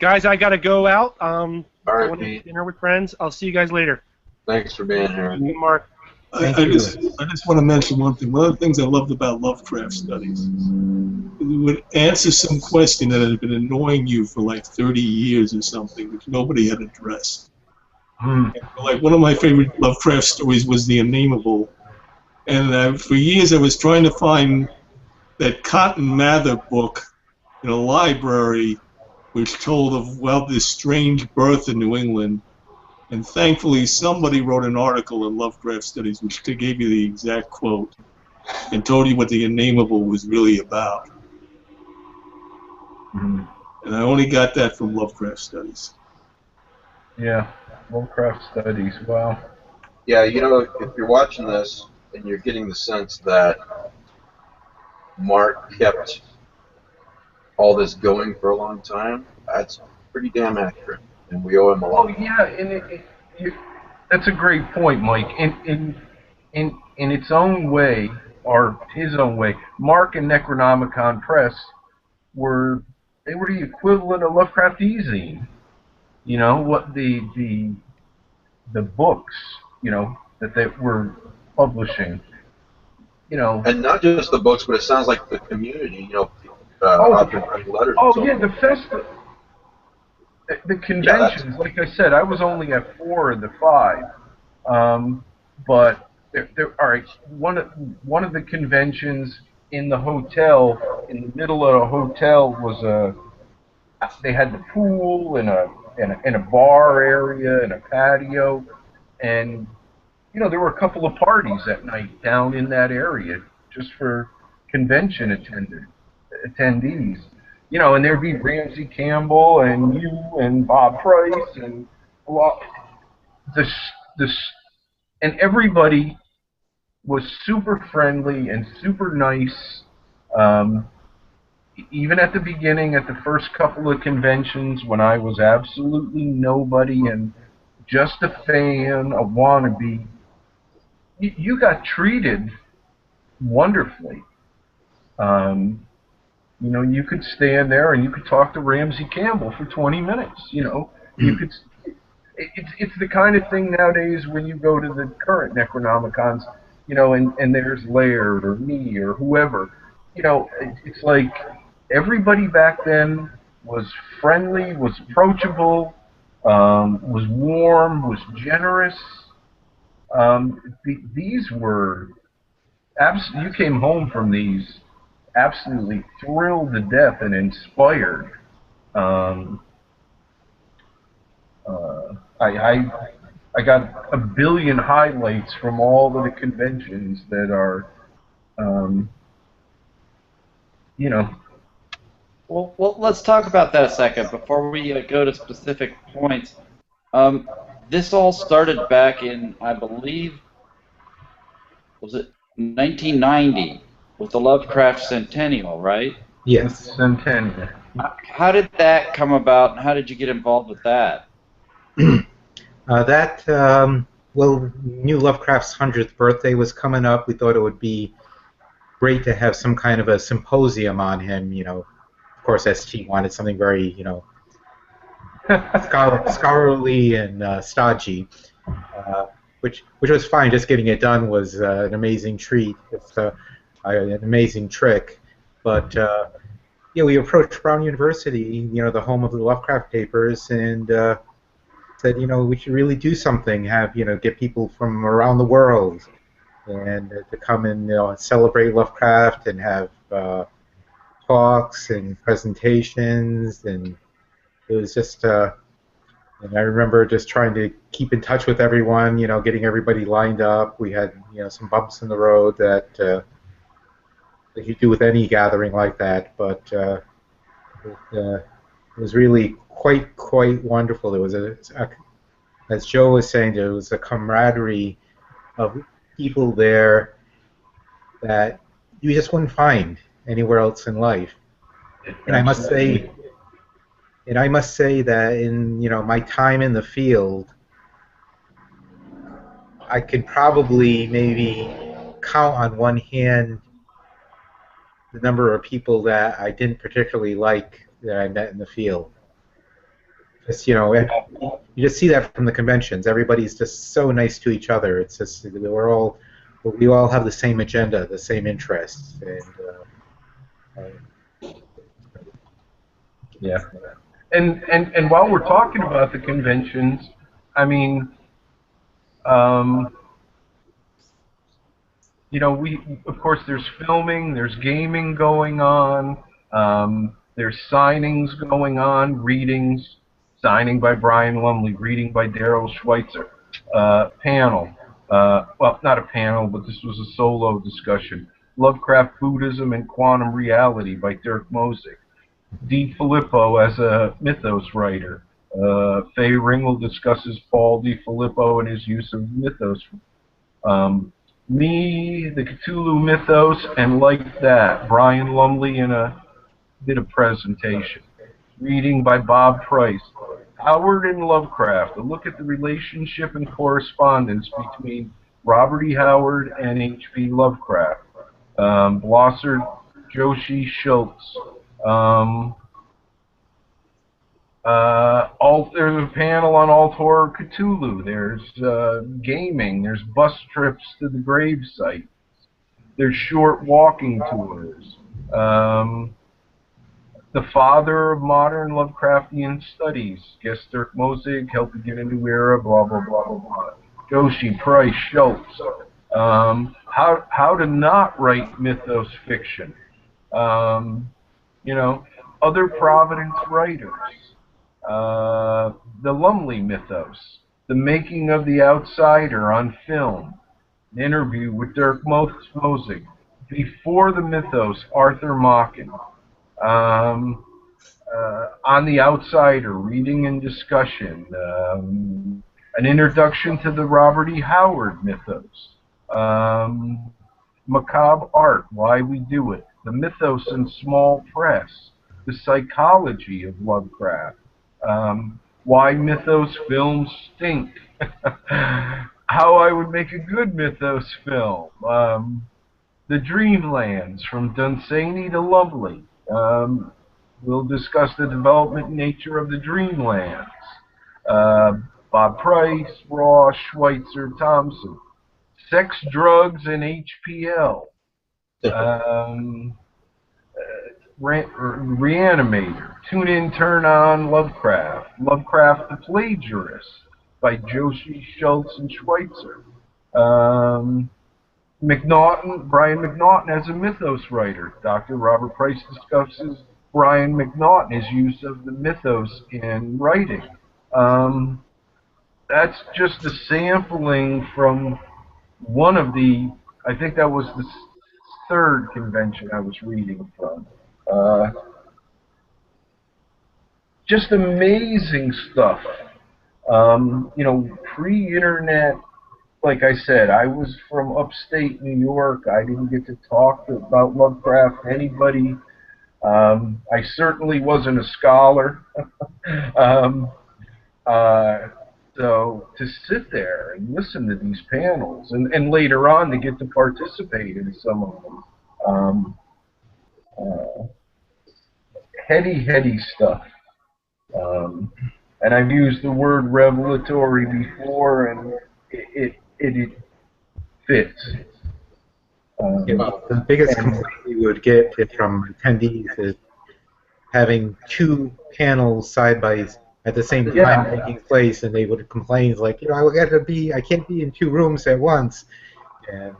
Guys, I gotta go out. All right, Going to Pete. dinner with friends. I'll see you guys later. Thanks for being here. Thank you, Mark. I just want to mention one thing. One of the things I loved about Lovecraft studies, it would answer some question that had been annoying you for like 30 years or something, which nobody had addressed. Like one of my favorite Lovecraft stories was The Unnameable, and for years I was trying to find that Cotton Mather book in a library which told of, well, this strange birth in New England. And thankfully, somebody wrote an article in Lovecraft Studies which gave you the exact quote and told you what The Unnameable was really about. And I only got that from Lovecraft Studies. Yeah, Lovecraft Studies, wow. Yeah, you know, if you're watching this and you're getting the sense that Mark kept all this going for a long time, that's pretty damn accurate, and we owe him a lot. Oh yeah, and that's a great point, Mike. In its own way, or his own way, Mark and Necronomicon Press were the equivalent of Lovecraft eZine. You know what the books, you know, that they were publishing. You know, And not just the books, but it sounds like the community, you know, authors writing letters. oh and so yeah, forth. the festival. The conventions, like I said, I was only at 4 of the 5, but all right. One of the conventions in the hotel, in the middle of the hotel, was they had the pool and a bar area and a patio, and you know there were a couple of parties at night down in that area just for convention attendees. You know, and there'd be Ramsey Campbell and you and Bob Price and and everybody was super friendly and super nice. Even at the beginning, at the first couple of conventions, when I was absolutely nobody and just a fan, a wannabe, you got treated wonderfully. You know, you could stand there and you could talk to Ramsey Campbell for 20 minutes. You know, you could. It's the kind of thing nowadays when you go to the current Necronomicons, you know, and there's Laird or me or whoever. You know, it's like everybody back then was friendly, was approachable, was warm, was generous. These were you came home from these absolutely thrilled to death and inspired. I got a billion highlights from all of the conventions that are, you know. Well, let's talk about that a second before we go to specific points. This all started back in, I believe, was it 1990 with the Lovecraft Centennial, right? Yes. Centennial. How did that come about, and how did you get involved with that? Well, knew Lovecraft's 100th birthday was coming up. We thought it would be great to have some kind of a symposium on him. Of course, ST wanted something very, scholarly and stodgy, which was fine. Just getting it done was an amazing treat. It's an amazing trick. But we approached Brown University, the home of the Lovecraft papers, and said, we should really do something. Have get people from around the world and to come and celebrate Lovecraft and have talks and presentations, and it was just. And I remember just trying to keep in touch with everyone, getting everybody lined up. We had, some bumps in the road that you do with any gathering like that, but it was really quite wonderful. There was as Joe was saying, there was a camaraderie of people there that you just wouldn't find anywhere else in life. And I must say that in my time in the field, I could probably maybe count on one hand the number of people that I didn't particularly like that I met in the field. Just, you just see that from the conventions. Everybody's just so nice to each other. It's just we all have the same agenda, the same interests, and yeah. And while we're talking about the conventions, I mean, we of course there's filming, there's gaming going on, there's signings going on, readings, signing by Brian Lumley, reading by Daryl Schweitzer, panel, well, not a panel, but this was a solo discussion, Lovecraft, Buddhism, and Quantum Reality by Dirk Mosig. D. Filippo as a mythos writer. Faye Ringel discusses Paul D. Filippo and his use of mythos. Me, the Cthulhu mythos, and like that. Brian Lumley did a presentation. Reading by Bob Price. Howard and Lovecraft. A look at the relationship and correspondence between Robert E. Howard and H.P. Lovecraft. Blosser Joshi Schultz. There's a panel on Alt Horror Cthulhu. There's gaming. There's bus trips to the grave sites. There's short walking tours. The father of modern Lovecraftian studies. Guest Dirk Mosig, helped begin a new era, blah, blah, blah, blah, blah. Joshi, Price, Schultz. How to not write mythos fiction. Other Providence writers. The Lumley mythos. The Making of the Outsider on film. An interview with Dirk Mosig. Before the mythos, Arthur Machen. On the Outsider, reading and discussion. An introduction to the Robert E. Howard mythos. Macabre Art, Why We Do It. The Mythos in Small Press. The Psychology of Lovecraft. Why mythos films stink. How I would make a good mythos film. The Dreamlands, from Dunsany to Lumley. We'll discuss the development nature of the Dreamlands. Bob Price, Ross, Schweitzer, Thompson. Sex, Drugs, and HPL. Reanimator. Tune in, turn on, Lovecraft. Lovecraft the Plagiarist by Joshi, Schultz, and Schweitzer. Brian McNaughton as a mythos writer. Dr. Robert Price discusses Brian McNaughton, his use of the mythos in writing. that's just a sampling from one of the, I think that was the third convention I was reading from. Just amazing stuff. You know, pre-internet, like I said, I was from upstate New York. I didn't get to talk about Lovecraft to anybody. I certainly wasn't a scholar. um, so to sit there and listen to these panels, and later on to get to participate in some of them, heady stuff. And I've used the word revelatory before, and it fits. Yeah, the biggest complaint we would get from attendees is having two panels side by at the same time taking place, and they would complain like, you know, I can't be in two rooms at once. And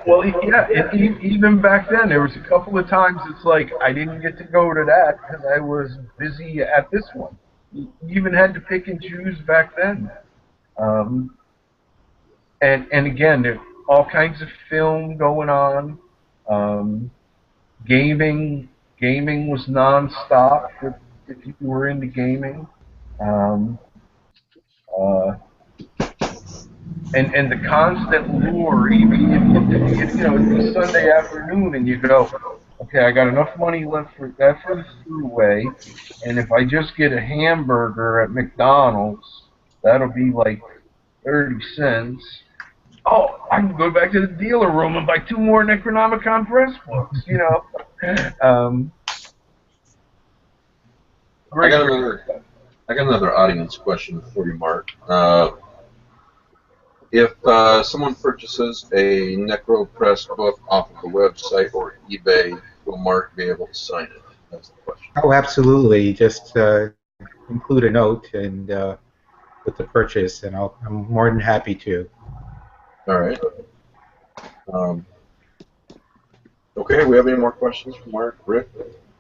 well, yeah, even back then, there was a couple of times it's like I didn't get to go to that because I was busy at this one. You even had to pick and choose back then. And again, there's all kinds of film going on. Gaming was nonstop if you were into gaming. And the constant lure, even you know, it's a Sunday afternoon and you go, okay, I got enough money left for the throughway, and if I just get a hamburger at McDonald's, that'll be like 30 cents. Oh, I can go back to the dealer room and buy 2 more Necronomicon Press books, you know. I got another audience question for you, Mark. If someone purchases a Necro Press book off of the website or eBay, will Mark be able to sign it? That's the question. oh, absolutely. Just include a note and with the purchase, and I'm more than happy to. All right. Okay, we have any more questions for Mark? Rick,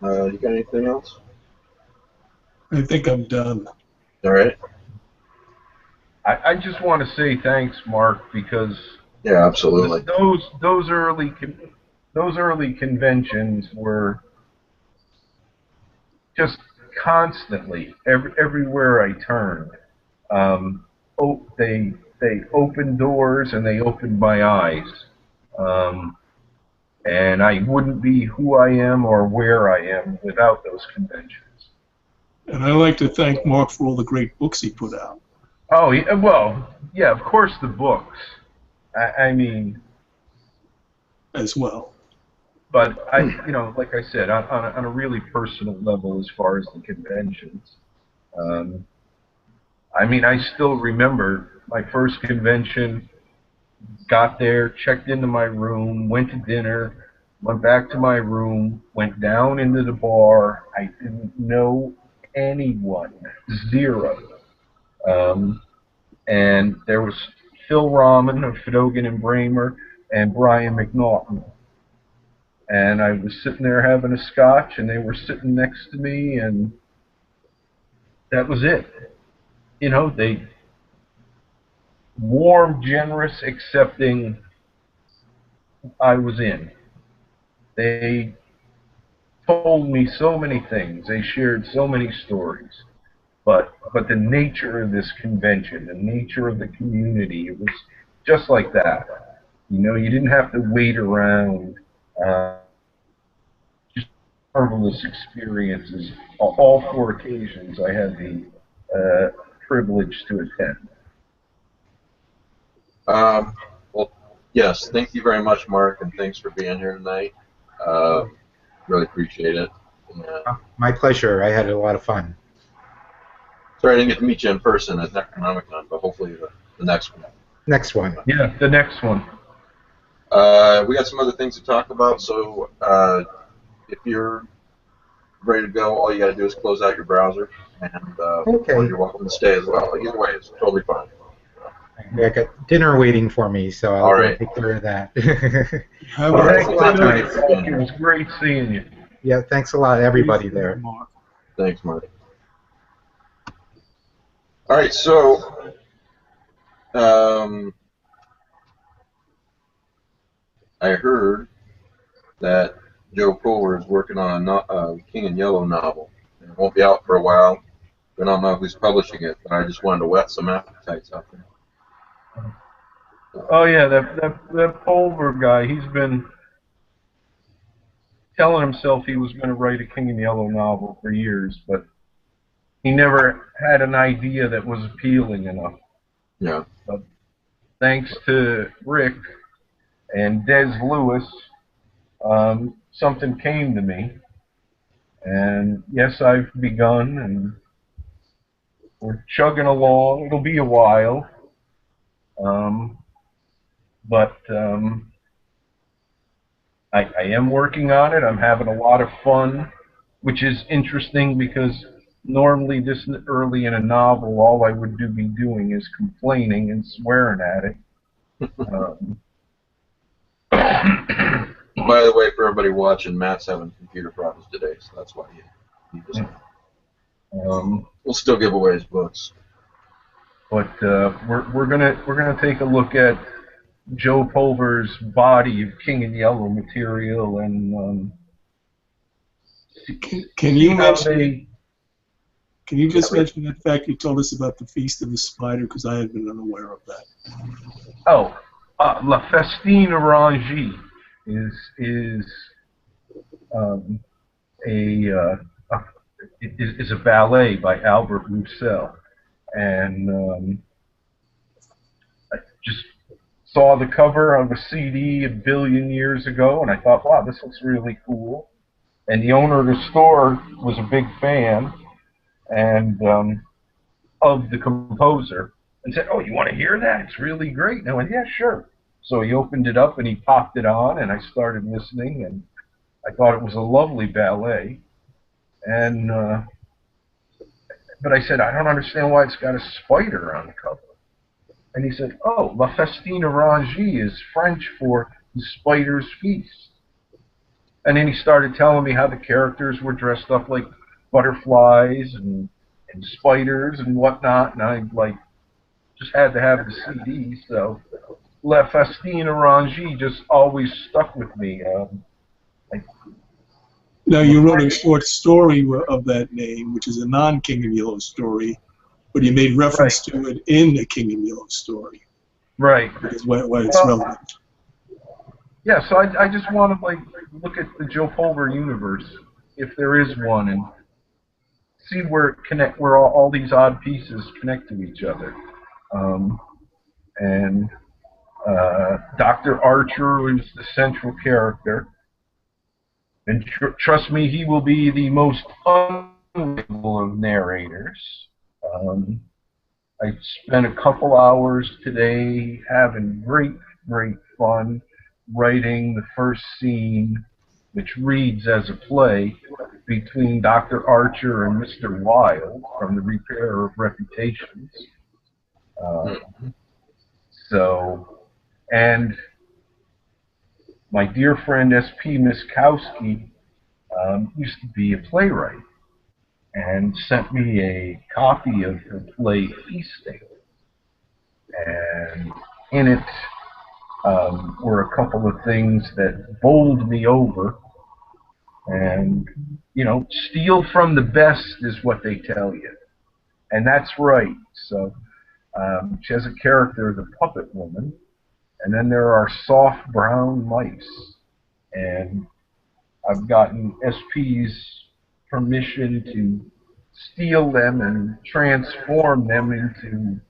you got anything else? I think I'm done. All right. I just want to say thanks, Mark, because Yeah, absolutely. those early conventions were just constantly everywhere I turned. They opened doors and they opened my eyes, and I wouldn't be who I am or where I am without those conventions. And I'd like to thank Mark for all the great books he put out. Oh, yeah, well, yeah, of course the books. I mean, as well. but you know, like I said, on a really personal level, as far as the conventions, I mean, I still remember my first convention. Got there, checked into my room, went to dinner, went back to my room, went down into the bar. I didn't know anyone, zero. And there was Phil Rahman of Fedogan and Bramer and Brian McNaughton. And I was sitting there having a scotch, and they were sitting next to me, and that was it. You know, they warm, generous, accepting. I was in. They told me so many things. They shared so many stories. But the nature of this convention, the nature of the community, it was just like that. You know, you didn't have to wait around. Just marvelous experiences. All 4 occasions I had the privilege to attend. Well, yes, thank you very much, Mark, and thanks for being here tonight. Really appreciate it. My pleasure. I had a lot of fun. Sorry I didn't get to meet you in person at Necronomicon, but hopefully the next one. Next one. Yeah, the next one. We got some other things to talk about, so if you're ready to go, all you got to do is close out your browser, and Okay. you're welcome to stay as well. Either way, it's totally fine. I got dinner waiting for me, so I'll go take care of that. Have All a right. Thanks, Well, it was great seeing you. Yeah, thanks a lot, everybody there. Mark. Thanks, Mark. All right, so I heard that Joe Pulver is working on a King in Yellow novel. It won't be out for a while. I don't know who's publishing it, but I just wanted to whet some appetites out there. Oh yeah, that Pulver guy. He's been telling himself he was going to write a King in Yellow novel for years, but he never had an idea that was appealing enough. Yeah. But thanks to Rick and Des Lewis, something came to me, and yes, I've begun, and we're chugging along. It'll be a while, but I am working on it. I'm having a lot of fun, which is interesting because normally this early in a novel, all I would be doing is complaining and swearing at it. By the way, for everybody watching, Matt's having computer problems today, so that's why he just. We'll still give away his books. But we're gonna take a look at Joe Pulver's body of King in Yellow material and Can you mention? Can you just mention the fact you told us about the Feast of the Spider? Because I had been unaware of that. Oh, La Festine Orangée is a ballet by Albert Roussel, and I just saw the cover of a CD a billion years ago, and I thought, wow, this looks really cool. And the owner of the store was a big fan and of the composer, and said, oh, you want to hear that? It's really great. And I went, yeah, sure. So he opened it up and he popped it on, and I started listening, and I thought it was a lovely ballet. And but I said, I don't understand why it's got a spider on the cover. And he said, oh, La Festine Orangée is French for the spider's feast. And then he started telling me how the characters were dressed up like butterflies and spiders and whatnot, and I just had to have the CD. So La Festine Orangée just always stuck with me. Now, you wrote a short story of that name, which is a non-King in Yellow story, but you made reference to it in the King in Yellow story. Right. Because why it's relevant. Yeah, so I just want to look at the Joe Pulver universe, if there is one, and see where all these odd pieces connect to each other. And Dr. Archer is the central character. And trust me, he will be the most unbelievable of narrators. I spent a couple hours today having great fun writing the first scene, which reads as a play between Dr. Archer and Mr. Wilde from The Repair of Reputations. And my dear friend S.P. Miskowski used to be a playwright and sent me a copy of her play Feasting. And in it were a couple of things that bowled me over. And, steal from the best is what they tell you. And that's right. So she has a character, the puppet woman, and then there are soft brown mice. And I've gotten SP's permission to steal them and transform them into...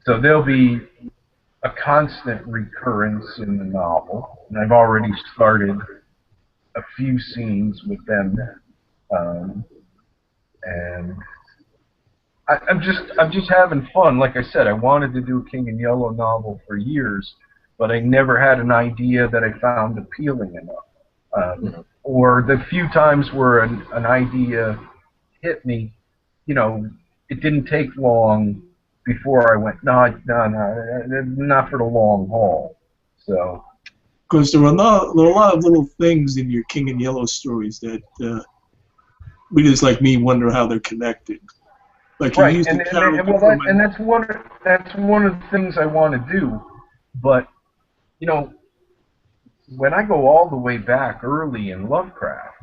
so they'll be a constant recurrence in the novel. And I've already started a few scenes with them. And I'm just having fun. Like I said, I wanted to do a King in Yellow novel for years, but I never had an idea that I found appealing enough. Or the few times where an idea hit me, it didn't take long before I went, no, not for the long haul. So. Because there are a lot of little things in your King in Yellow stories that readers like me wonder how they're connected. Like you Right, used and, a and, character and, well, from that's one of the things I want to do. But you know, when I go all the way back early in Lovecraft,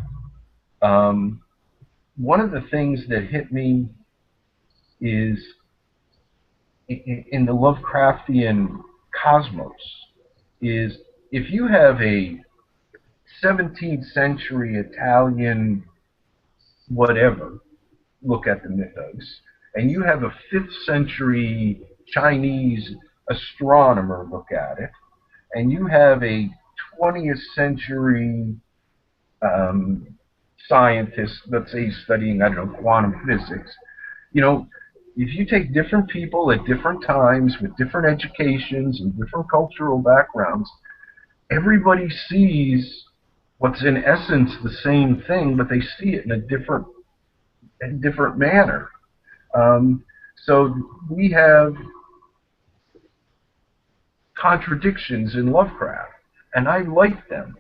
one of the things that hit me is in the Lovecraftian cosmos is if you have a 17th century Italian whatever look at the mythos, and you have a 5th century Chinese astronomer look at it, and you have a 20th century scientist, let's say studying, I don't know, quantum physics, you know, if you take different people at different times with different educations and different cultural backgrounds, everybody sees what's in essence the same thing, but they see it in a different manner. So we have contradictions in Lovecraft, and I like them.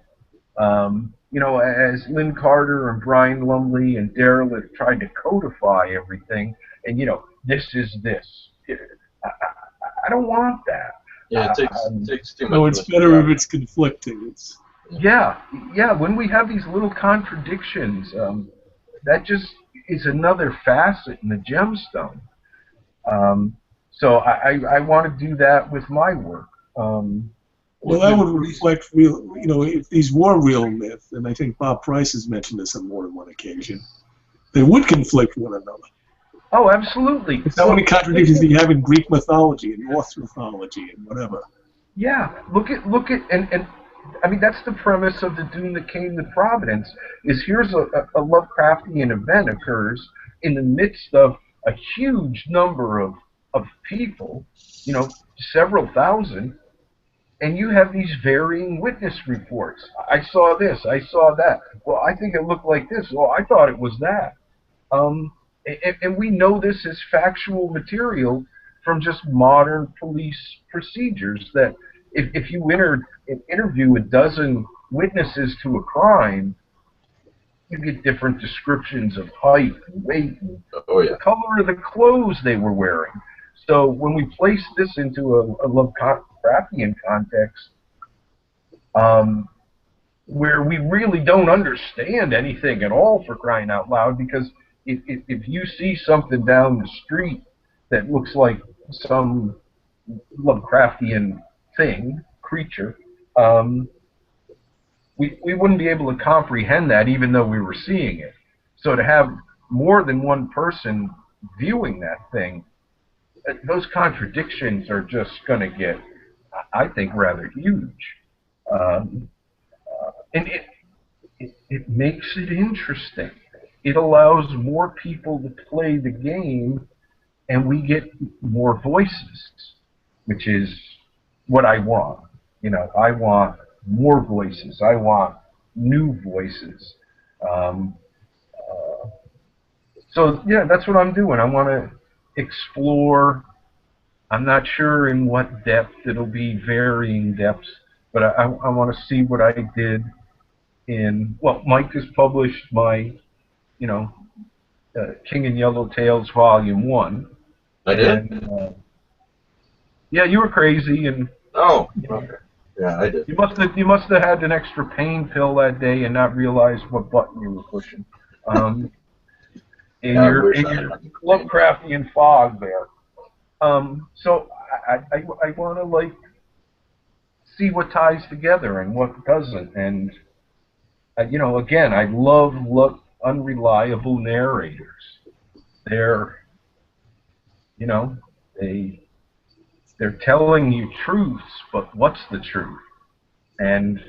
You know, as Lynn Carter and Brian Lumley and Daryl have tried to codify everything, and you know, this is this. I don't want that. Yeah, it takes too much. No, it's better if it's conflicting. It's yeah. When we have these little contradictions, that just is another facet in the gemstone. So I want to do that with my work. well, that would reflect real. You know, if these were real myth, and I think Bob Price has mentioned this on more than one occasion, they would conflict one another. Oh, absolutely. How many contradictions do you have in Greek mythology and Norse mythology and whatever? Yeah, look at and I mean that's the premise of the Doom that came to Providence. Is here's a Lovecraftian event occurs in the midst of a huge number of people, you know, several thousand, and you have these varying witness reports. I saw this, I saw that. Well, I think it looked like this. Well, I thought it was that. And we know this is factual material from just modern police procedures that if you interview a dozen witnesses to a crime, you get different descriptions of height, weight, the color of the clothes they were wearing. So when we place this into a Lovecraftian context, where we really don't understand anything at all, for crying out loud, because if you see something down the street that looks like some Lovecraftian creature, we wouldn't be able to comprehend that even though we were seeing it. So to have more than one person viewing that thing, those contradictions are just going to get, I think, rather huge. And it makes it interesting. It allows more people to play the game, and we get more voices, which is what I want. You know, I want more voices. I want new voices. So yeah, that's what I'm doing. I want to explore. I'm not sure in what depth. It'll be varying depths, but I want to see what I did in. Well, Mike has published my, you know, King and Yellow Tales Volume 1. I did? And, yeah, you were crazy, and oh, okay. Yeah, I did. You must have had an extra pain pill that day and not realized what button you were pushing. In your Lovecraftian fog there. So I want to like see what ties together and what doesn't, and you know, again, I love unreliable narrators. They're, you know, they're telling you truths, but what's the truth? And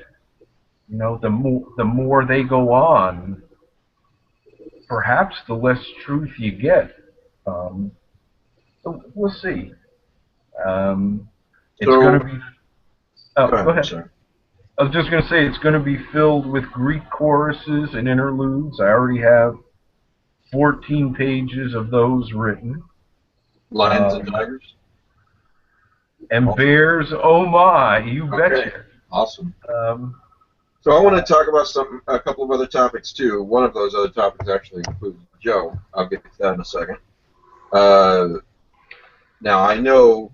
you know, the more they go on, perhaps the less truth you get. So we'll see. It's going to be. Oh, go ahead. Sorry. I was just going to say it's going to be filled with Greek choruses and interludes. I already have 14 pages of those written. Lions and tigers? And bears, oh my, you betcha. Awesome. So I want to talk about a couple of other topics too. One of those other topics actually includes Joe. I'll get to that in a second. Now I know,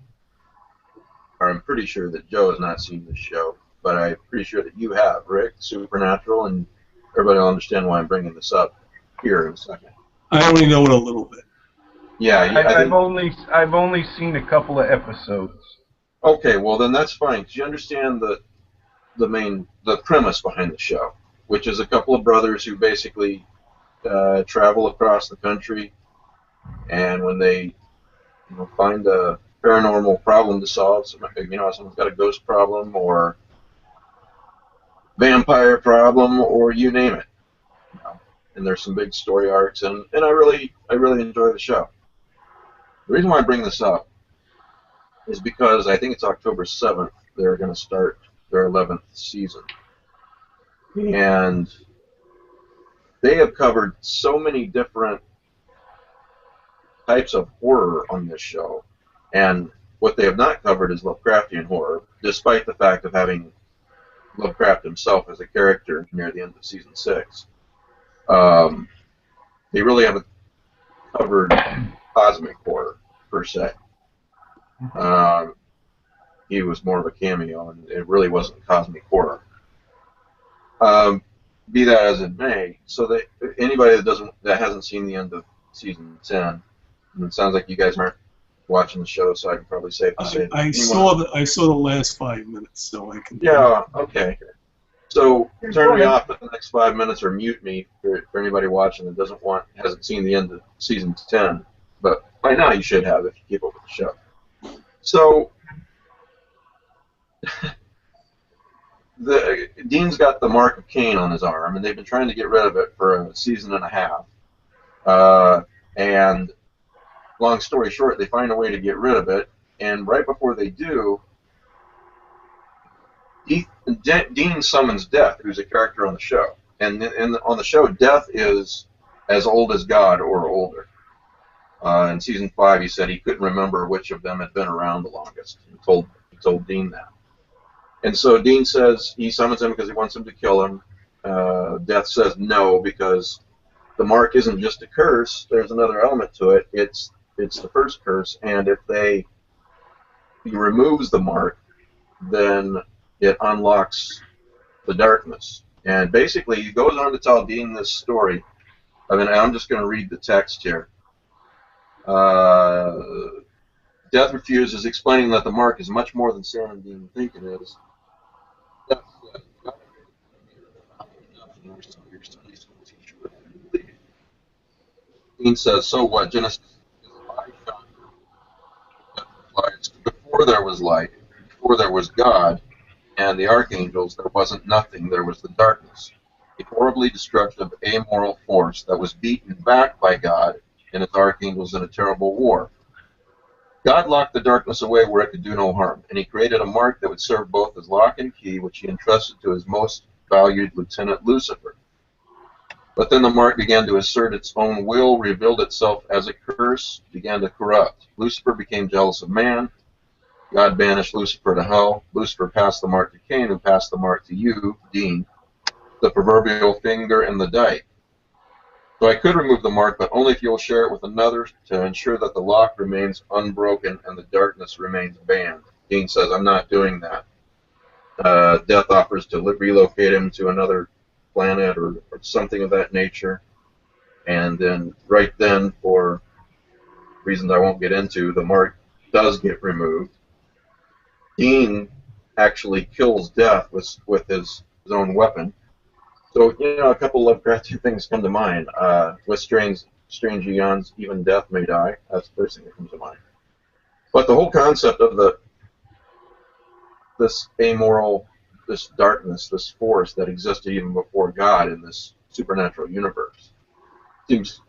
or I'm pretty sure that Joe has not seen this show, but I'm pretty sure that you have, Rick, Supernatural, and everybody will understand why I'm bringing this up here in a second. I only know it a little bit. Yeah, I've only seen a couple of episodes. Okay, well then that's fine, because you understand the premise behind the show, which is a couple of brothers who basically travel across the country, and when they find a paranormal problem to solve, someone's got a ghost problem or vampire problem or you name it, and there's some big story arcs, and I really enjoy the show. The reason why I bring this up is because I think it's October 7th they're going to start their 11th season, and they have covered so many different types of horror on this show, and what they have not covered is Lovecraftian horror, despite the fact of having Lovecraft himself as a character near the end of season 6. They really haven't covered cosmic horror per se. He was more of a cameo, and it really wasn't cosmic horror. Be that as it may, so that anybody that hasn't seen the end of season 10, and it sounds like you guys aren't watching the show, so I can probably say I saw the last 5 minutes, so I can. Yeah. Okay. So turn me off for the next 5 minutes, or mute me for anybody watching that hasn't seen the end of season 10. But by now you should have if you keep up with the show. So Dean's got the mark of Cain on his arm, and they've been trying to get rid of it for a season and a half. And long story short, they find a way to get rid of it, and right before they do, Dean summons Death, who's a character on the show. And on the show, Death is as old as God or older. In season 5, he said he couldn't remember which of them had been around the longest. He told Dean that. And so Dean says he summons him because he wants him to kill him. Death says no, because the mark isn't just a curse. There's another element to it. It's the first curse, and if he removes the mark, then it unlocks the darkness. And basically, he goes on to tell Dean this story. I mean, I'm just going to read the text here. Death refuses, explaining that the mark is much more than Sam and Dean think it is. Dean says, so what? Genesis is a light. Before there was light, before there was God and the archangels, there wasn't nothing, there was the darkness. A horribly destructive, amoral force that was beaten back by God and its archangels in a terrible war. God locked the darkness away where it could do no harm, and he created a mark that would serve both as lock and key, which he entrusted to his most valued lieutenant, Lucifer. But then the mark began to assert its own will, revealed itself as a curse, began to corrupt. Lucifer became jealous of man. God banished Lucifer to hell. Lucifer passed the mark to Cain, who passed the mark to you, Dean, the proverbial finger in the dike. So I could remove the mark, but only if you'll share it with another to ensure that the lock remains unbroken and the darkness remains banned. Dean says, I'm not doing that. Death offers to relocate him to another planet or something of that nature. And then, right then, for reasons I won't get into, the mark does get removed. Dean actually kills Death with his own weapon. So, a couple of Lovecraftian things come to mind. With strange eons, even death may die. That's the first thing that comes to mind. But the whole concept of this amoral, this darkness, this force that existed even before God in this supernatural universe seems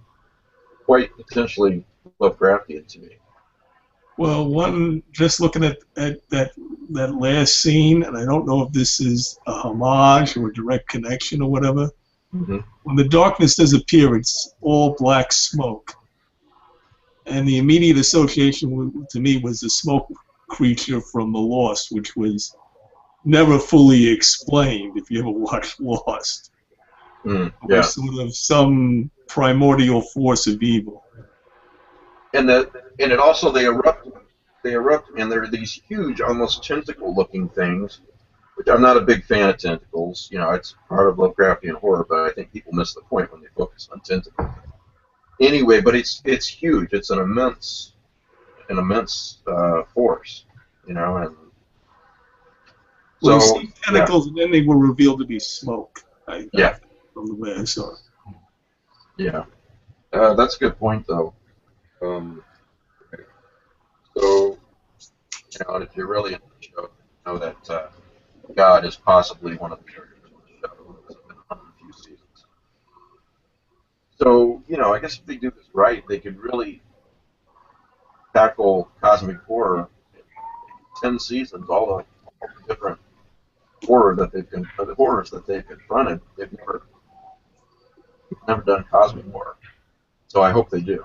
quite potentially Lovecraftian to me. Well, just looking at that last scene, and I don't know if this is a homage or a direct connection or whatever. Mm-hmm. When the darkness does appear, it's all black smoke. And the immediate association to me was the smoke creature from The Lost, which was never fully explained, if you ever watched Lost. Yeah. It was sort of some primordial force of evil. and it also they erupt, and they're these huge, almost tentacle-looking things, which I'm not a big fan of tentacles. You know, it's part of Lovecraftian horror, but I think people miss the point when they focus on tentacles. Anyway, but it's huge. It's an immense force, you know, and Well, so you see tentacles, and then they were revealed to be smoke. Yeah. From the way I saw it. Yeah, that's a good point, though. So, you know, if you're really into the show, you know that God is possibly one of the characters in the show who's been on a few seasons. So, you know, I guess if they do this right, they could really tackle cosmic horror in 10 seasons, all the different horrors that they've confronted. They've never done cosmic horror. So I hope they do.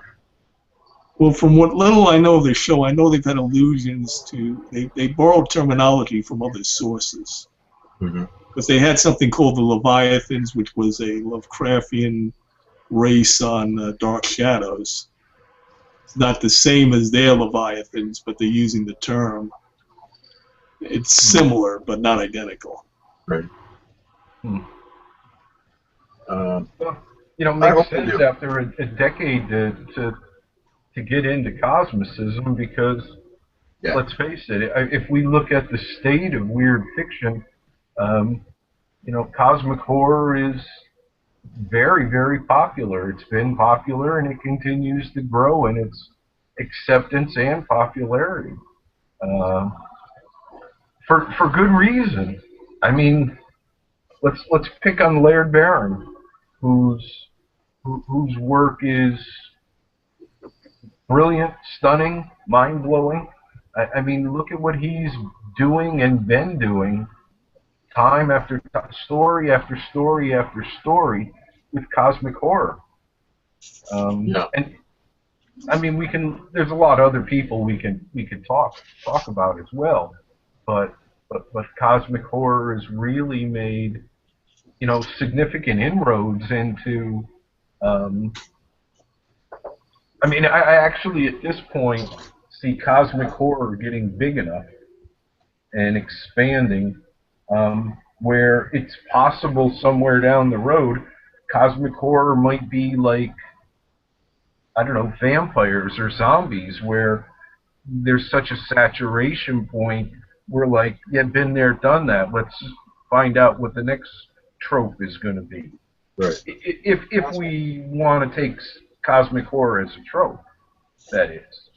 Well, from what little I know of the show, I know they've had allusions to, they borrowed terminology from other sources. Because they had something called the Leviathans, which was a Lovecraftian race on Dark Shadows. It's not the same as their Leviathans, but they're using the term. It's similar, but not identical. Right. Well, you know, it makes sense after a decade to get into cosmicism because, let's face it, if we look at the state of weird fiction, you know, cosmic horror is very, very popular. It's been popular and it continues to grow in its acceptance and popularity. For good reason. I mean, let's pick on Laird Barron, whose work is brilliant, stunning, mind-blowing. I mean, look at what he's doing and been doing, time after story after story after story, with cosmic horror. And I mean, there's a lot of other people we could talk about as well, but cosmic horror has really made, you know, significant inroads into. I mean, I actually at this point see cosmic horror getting big enough and expanding, where it's possible somewhere down the road, cosmic horror might be like, I don't know, vampires or zombies, where there's such a saturation point. We're like, yeah, been there, done that. Let's find out what the next trope is going to be. Right. If we want to take cosmic horror as a trope, that is.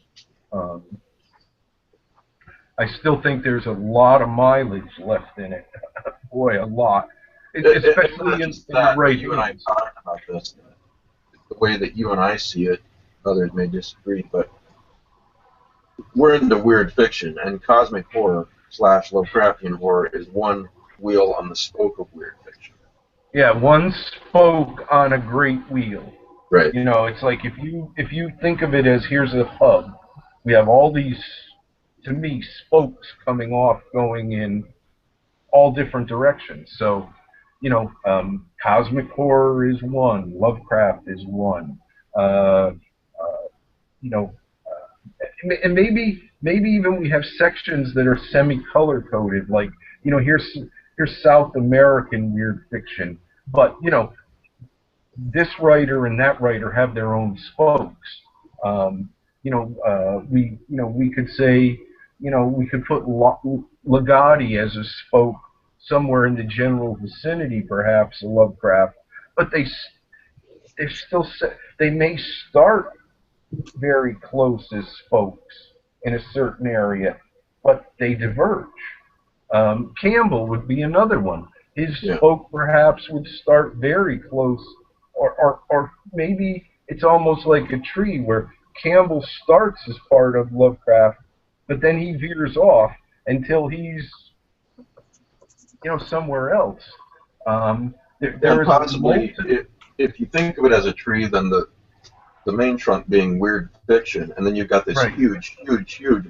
I still think there's a lot of mileage left in it. Boy, a lot. Especially in the right you and I talked about this. The way that you and I see it, others may disagree, but we're into weird fiction, and cosmic horror / Lovecraftian horror is one wheel on the spoke of weird fiction. Yeah, one spoke on a great wheel. Right. You know, it's like if you think of it as here's a hub, we have all these, to me, spokes coming off, going in all different directions. So, you know, cosmic horror is one, Lovecraft is one. You know, and maybe even we have sections that are semi-color coded, like, you know, here's South American weird fiction, but you know, this writer and that writer have their own spokes. You know, we could say, you know, we could put Legati as a spoke somewhere in the general vicinity, perhaps, of Lovecraft, but they may start very close as spokes in a certain area, but they diverge. Campbell would be another one. His spoke perhaps would start very close, or maybe it's almost like a tree where Campbell starts as part of Lovecraft, but then he veers off until he's, you know, somewhere else. There is possibly, if you think of it as a tree, then the main trunk being weird fiction, and then you've got this huge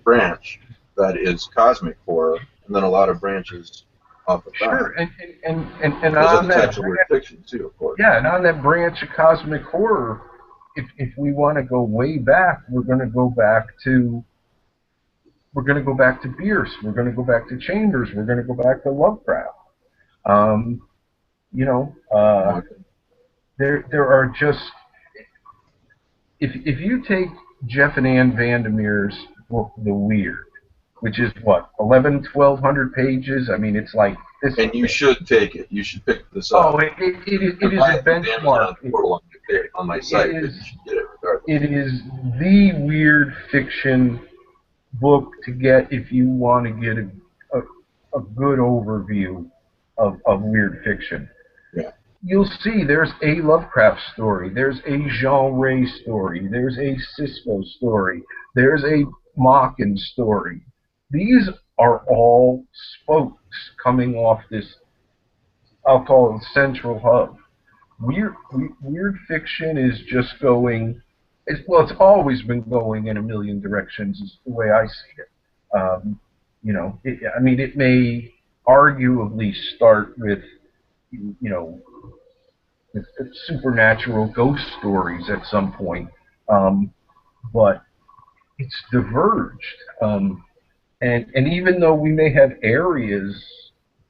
branch that is cosmic horror, and then a lot of branches off of that. Sure, and those on are the that types of weird fiction too, of course. Yeah, and on that branch of cosmic horror, if we want to go way back, we're going to go back to Bierce. We're going to go back to Chambers. We're going to go back to Lovecraft. There are just, if you take Jeff and Ann Vandermeer's book, The Weird, which is what, 1,100 pages? I mean, it's like this. And you should take it. You should pick this up. Oh, it is a benchmark. On my site, it is, you should get it regardless. it is the weird fiction book to get if you want to get a good overview of weird fiction. Yeah. You'll see there's a Lovecraft story, there's a Jean Ray story, there's a Cisco story, there's a Machen story. These are all spokes coming off this, I'll call it, central hub. Weird fiction is just going, it's always been going in a million directions, is the way I see it. It may arguably start with, with supernatural ghost stories at some point, but it's diverged. And even though we may have areas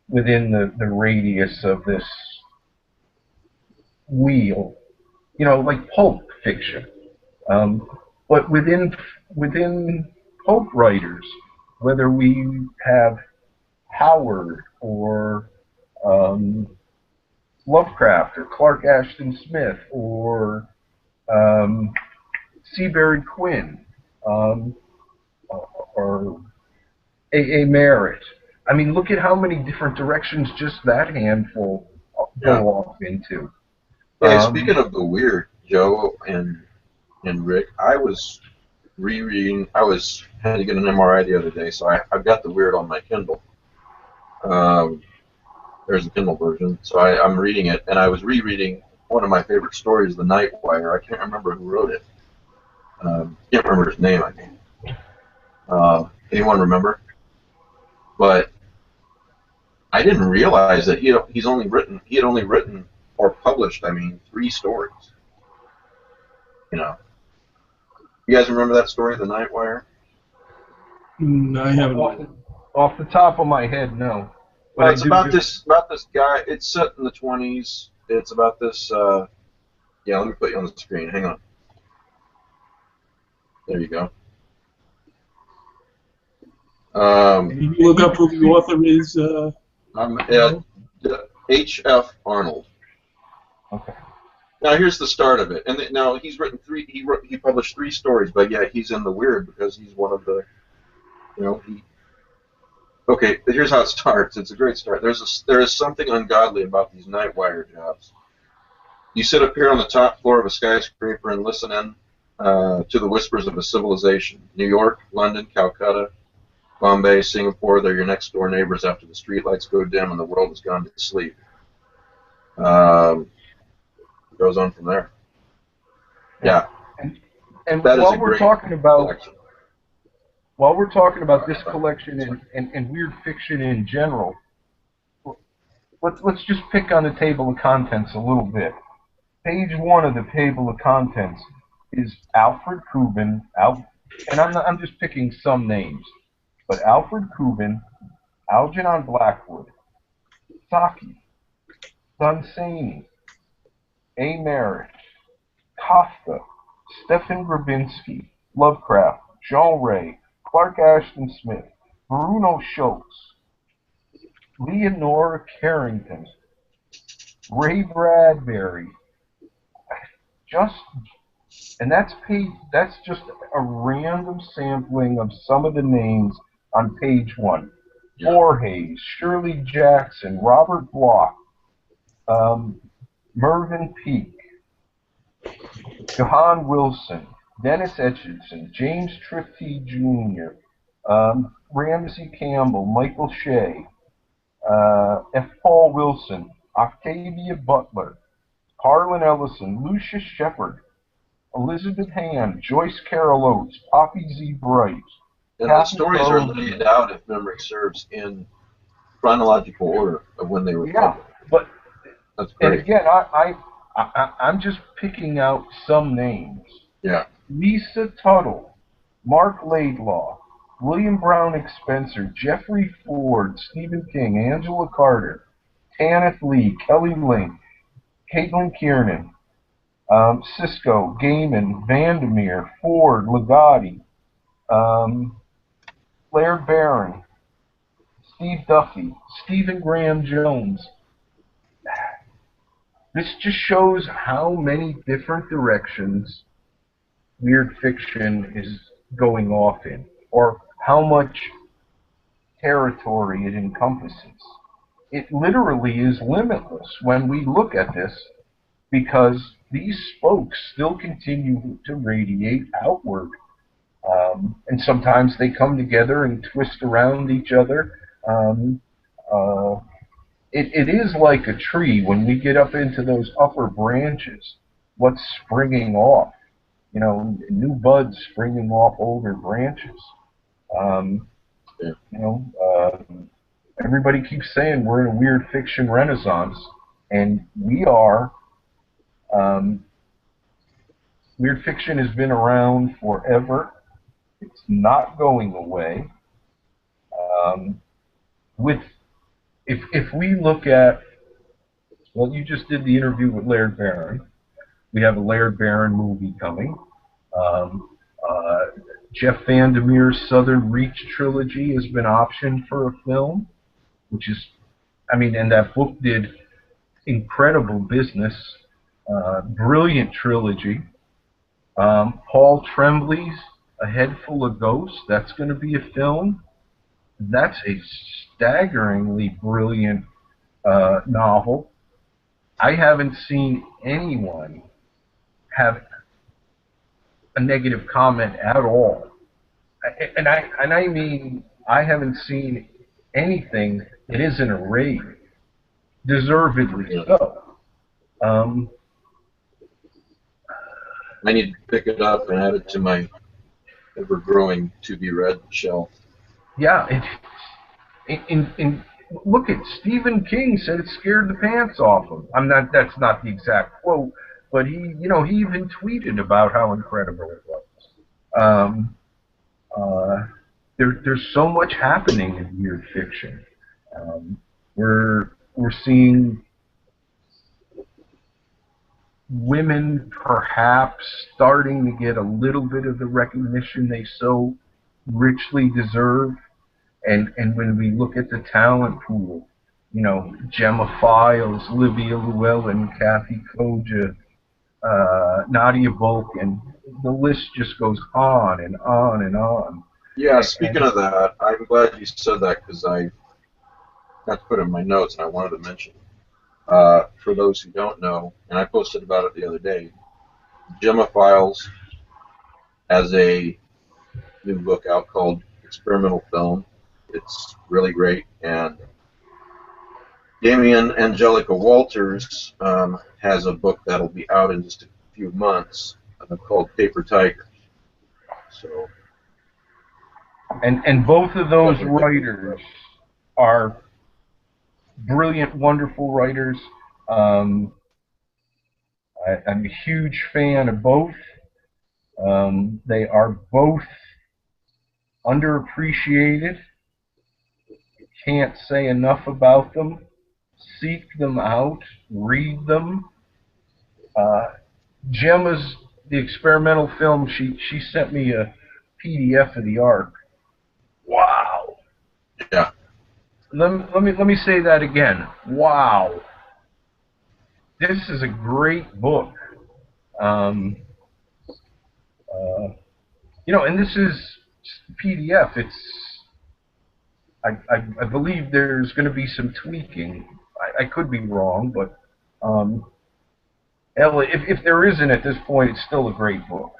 within the radius of this wheel, like pulp fiction, but within pulp writers, whether we have Howard or Lovecraft or Clark Ashton Smith or Seabury Quinn or A. Merritt. I mean, look at how many different directions just that handful go off into. Hey, speaking of the weird, Joe and Rick, I was rereading. I had to get an MRI the other day, so I've got the weird on my Kindle. There's a Kindle version, so I'm reading it, and I was rereading one of my favorite stories, The Night Wire. I can't remember who wrote it. Can't remember his name, I think. Anyone remember? But I didn't realize that he had only written or published, 3 stories. You guys remember that story, The Night Wire? I haven't. Off the top of my head, no. But Well, it's about this guy. It's set in the 20s. It's about this. Yeah, let me put you on the screen. Hang on. There you go. Can you look up who the author is? H.F. Arnold. Okay. Now here's the start of it, and now he's written 3. He published 3 stories, but yeah, he's in the weird because he's one of the. Okay, here's how it starts. It's a great start. There is something ungodly about these night wire jobs. You sit up here on the top floor of a skyscraper and listen in to the whispers of a civilization. New York, London, Calcutta, Bombay, Singapore, they're your next door neighbors after the streetlights go dim and the world has gone to sleep. Goes on from there. Yeah. And that while is a we're great talking about collection. While we're talking about this collection and weird fiction in general, let's just pick on the table of contents a little bit. Page 1 of the table of contents is Alfred Kubin, and I'm just picking some names, but Alfred Kubin, Algernon Blackwood, Saki, Dunsany, A. Merritt, Costa, Stefan Grabinski, Lovecraft, Jean Ray, Clark Ashton Smith, Bruno Schultz, Leonora Carrington, Ray Bradbury, and that's just a random sampling of some of the names on page 1. Yeah. Voorhees, Shirley Jackson, Robert Bloch, Mervyn Peake, Johan Wilson, Dennis Etchison, James Trifty Jr., Ramsey Campbell, Michael Shea, F. Paul Wilson, Octavia Butler, Harlan Ellison, Lucius Shepard, Elizabeth Hand, Joyce Carol Oates, Poppy Z. Bright. And the stories are laid out, if memory serves, in chronological order of when they were published. But that's great. And again, I'm just picking out some names. Yeah. Lisa Tuttle, Mark Laidlaw, William Brown Expenser, Jeffrey Ford, Stephen King, Angela Carter, Tanith Lee, Kelly Link, Caitlin Kiernan, Cisco, Gaiman, Vandermeer, Ford, Ligotti, Blair Barron, Steve Duffy, Stephen Graham Jones. This just shows how many different directions weird fiction is going off in, or how much territory it encompasses. It literally is limitless when we look at this, because these spokes still continue to radiate outward. And sometimes they come together and twist around each other. It is like a tree. When we get up into those upper branches, what's springing off? You know, new buds springing off older branches. Everybody keeps saying we're in a weird fiction renaissance, and we are. Weird fiction has been around forever. It's not going away. If we look at, well, you just did the interview with Laird Barron. We have a Laird Barron movie coming. Jeff Vandermeer's Southern Reach trilogy has been optioned for a film, which is, and that book did incredible business. Brilliant trilogy. Paul Tremblay's A Head Full of Ghosts, that's going to be a film. That's a staggeringly brilliant novel. I haven't seen anyone have a negative comment at all. And I mean, I haven't seen anything that isn't a rave. Deservedly so. I need to pick it up and add it to my ever-growing to-be-read shelf. Yeah, look at Stephen King said it scared the pants off him. That's not the exact quote, but he even tweeted about how incredible it was. There's so much happening in weird fiction. We're seeing women perhaps starting to get a little bit of the recognition they so richly deserve, and when we look at the talent pool, Gemma Files, Livia Llewellyn, Kathy Koja, Nadia Bolkin, the list just goes on and on and on. Yeah, speaking of that, I'm glad you said that, because I got to put it in my notes and I wanted to mention. For those who don't know, and I posted about it the other day, Gemma Files has a new book out called Experimental Film. It's really great, and Damian Angelica Walters has a book that'll be out in just a few months called Paper Tiger. So, and both of those writers are brilliant, wonderful writers. I'm a huge fan of both. They are both underappreciated. Can't say enough about them. Seek them out. Read them. Gemma's the experimental film. She sent me a PDF of the arc. Wow. Yeah. Let me say that again. Wow. This is a great book. And this is PDF. I believe there's going to be some tweaking. I could be wrong, but if there isn't at this point, it's still a great book.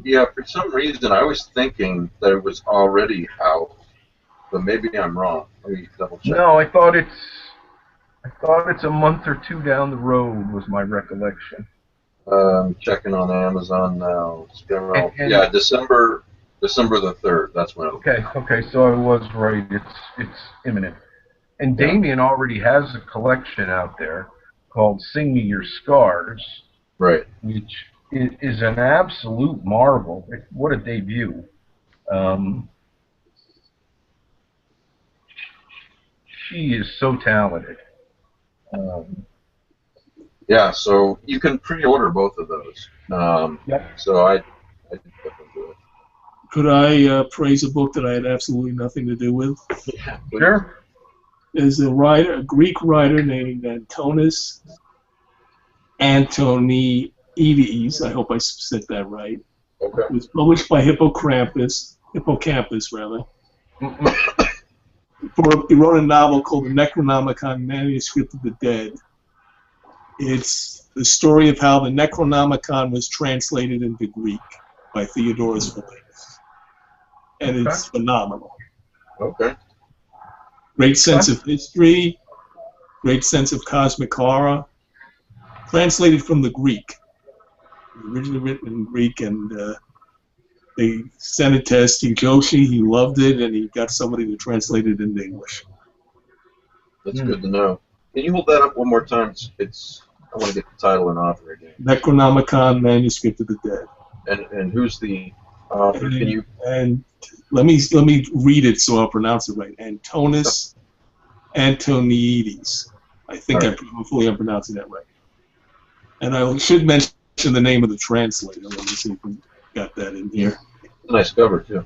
Yeah, for some reason I was thinking that it was already out, but maybe I'm wrong. Let me double check. No, I thought it's a month or two down the road, was my recollection. Checking on Amazon now. Yeah, December the 3rd. That's when it'll Okay, so I was right. It's imminent. And Damien already has a collection out there. called Sing Me Your Scars, Right. which is an absolute marvel. What a debut. She is so talented. Yeah, so you can pre-order both of those. Yep. So I definitely do it. Could I praise a book that I had absolutely nothing to do with? Yeah, please. Sure. There's a Greek writer named Antonis Antoniadis. I hope I said that right. Okay. It was published by Hippocampus rather. He wrote a novel called The Necronomicon Manuscript of the Dead. It's the story of how the Necronomicon was translated into Greek by Theodorus Philaetus. And it's phenomenal. Okay. Great sense of history, great sense of cosmic horror. Translated from the Greek. Originally written in Greek, and they sent it to Steve Joshi. He loved it, and he got somebody to translate it into English. That's good to know. Can you hold that up one more time? I want to get the title and author again. Necronomicon Manuscript of the Dead. And who's the author? Can you? And let me read it so I'll pronounce it right. Antonis Antoniadis. I think hopefully I'm pronouncing that right. And I should mention the name of the translator. Let me see if we got that in here. Nice cover too.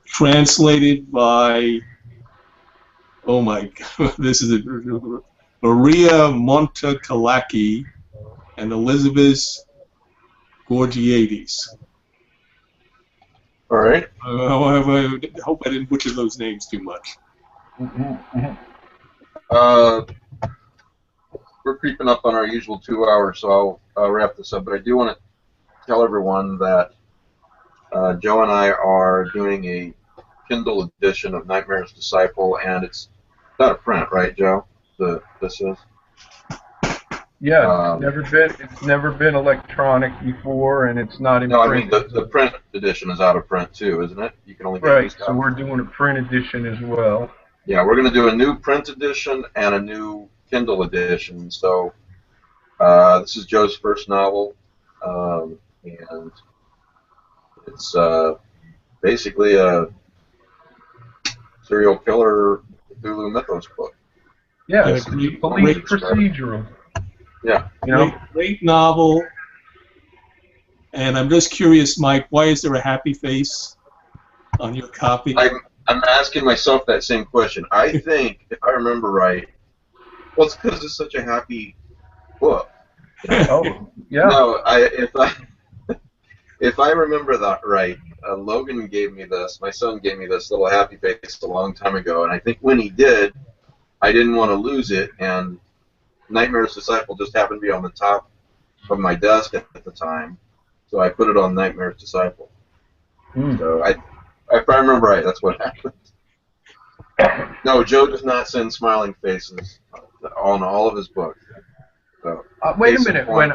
Translated by, oh my God, this is Maria Montecalaki and Elizabeth Gorgiades. All right. I hope I didn't butcher those names too much. We're creeping up on our usual 2 hours, so I'll wrap this up. But I do want to tell everyone that Joe and I are doing a Kindle edition of Nightmare's Disciple, and it's not a print, right, Joe? This is. Yeah, it's never been electronic before, and it's not in print. print. No, I mean the print edition is out of print too, isn't it? You can only get right. So we're doing a print edition as well. Yeah, we're going to do a new print edition and a new Kindle edition. So this is Joe's first novel, and it's basically a serial killer Cthulhu Mythos book. Yeah, it's a police procedural. Yeah. You know? Great novel. And I'm just curious, Mike, why is there a happy face on your copy? I'm asking myself that same question. I think, if I remember right, well, it's because it's such a happy book. Oh, yeah. No, if I remember that right, Logan gave me this. My son gave me this little happy face a long time ago, and I think when he did, I didn't want to lose it, and Nightmare's Disciple just happened to be on the top of my desk at the time, so I put it on Nightmare's Disciple. So if I remember right, that's what happened. No, Joe does not send smiling faces on all of his books. So, wait a minute. When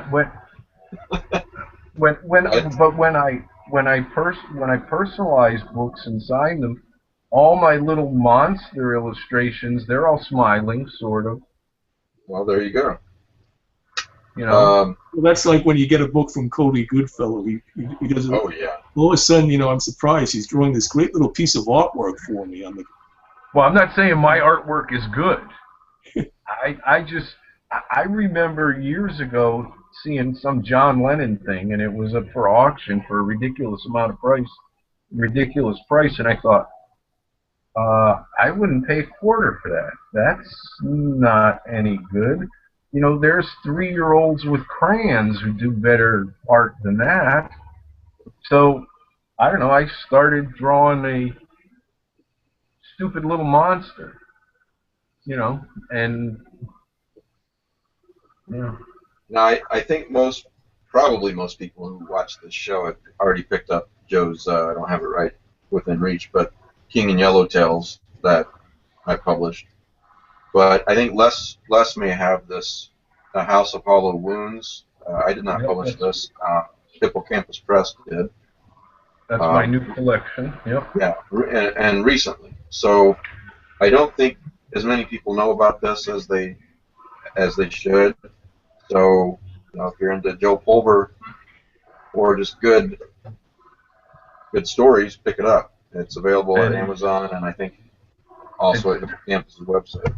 I personalize books and sign them, all my little monster illustrations, they're all smiling, sort of. Well, there you go. You know. Well, that's like when you get a book from Cody Goodfellow. He does it. Oh yeah. All of a sudden, I'm surprised he's drawing this great little piece of artwork for me on the. Well, I'm not saying my artwork is good. I remember years ago seeing some John Lennon thing, and it was up for auction for a ridiculous price, and I thought, I wouldn't pay $1 for that. That's not any good. There's 3-year-olds with crayons who do better art than that. So, I don't know, I started drawing a stupid little monster, and, yeah. Now, I think probably most people who watch this show have already picked up Joe's, I don't have it right within reach, but King and Yellowtails that I published. But I think Les may have this, House of Hollow Wounds. I did not publish this. Hippocampus Press did. That's my new collection. Yep. Yeah, and recently. So I don't think as many people know about this as they should. So, if you're into Joe Pulver or just good stories, pick it up. It's available at Amazon, and I think also at the campus's website.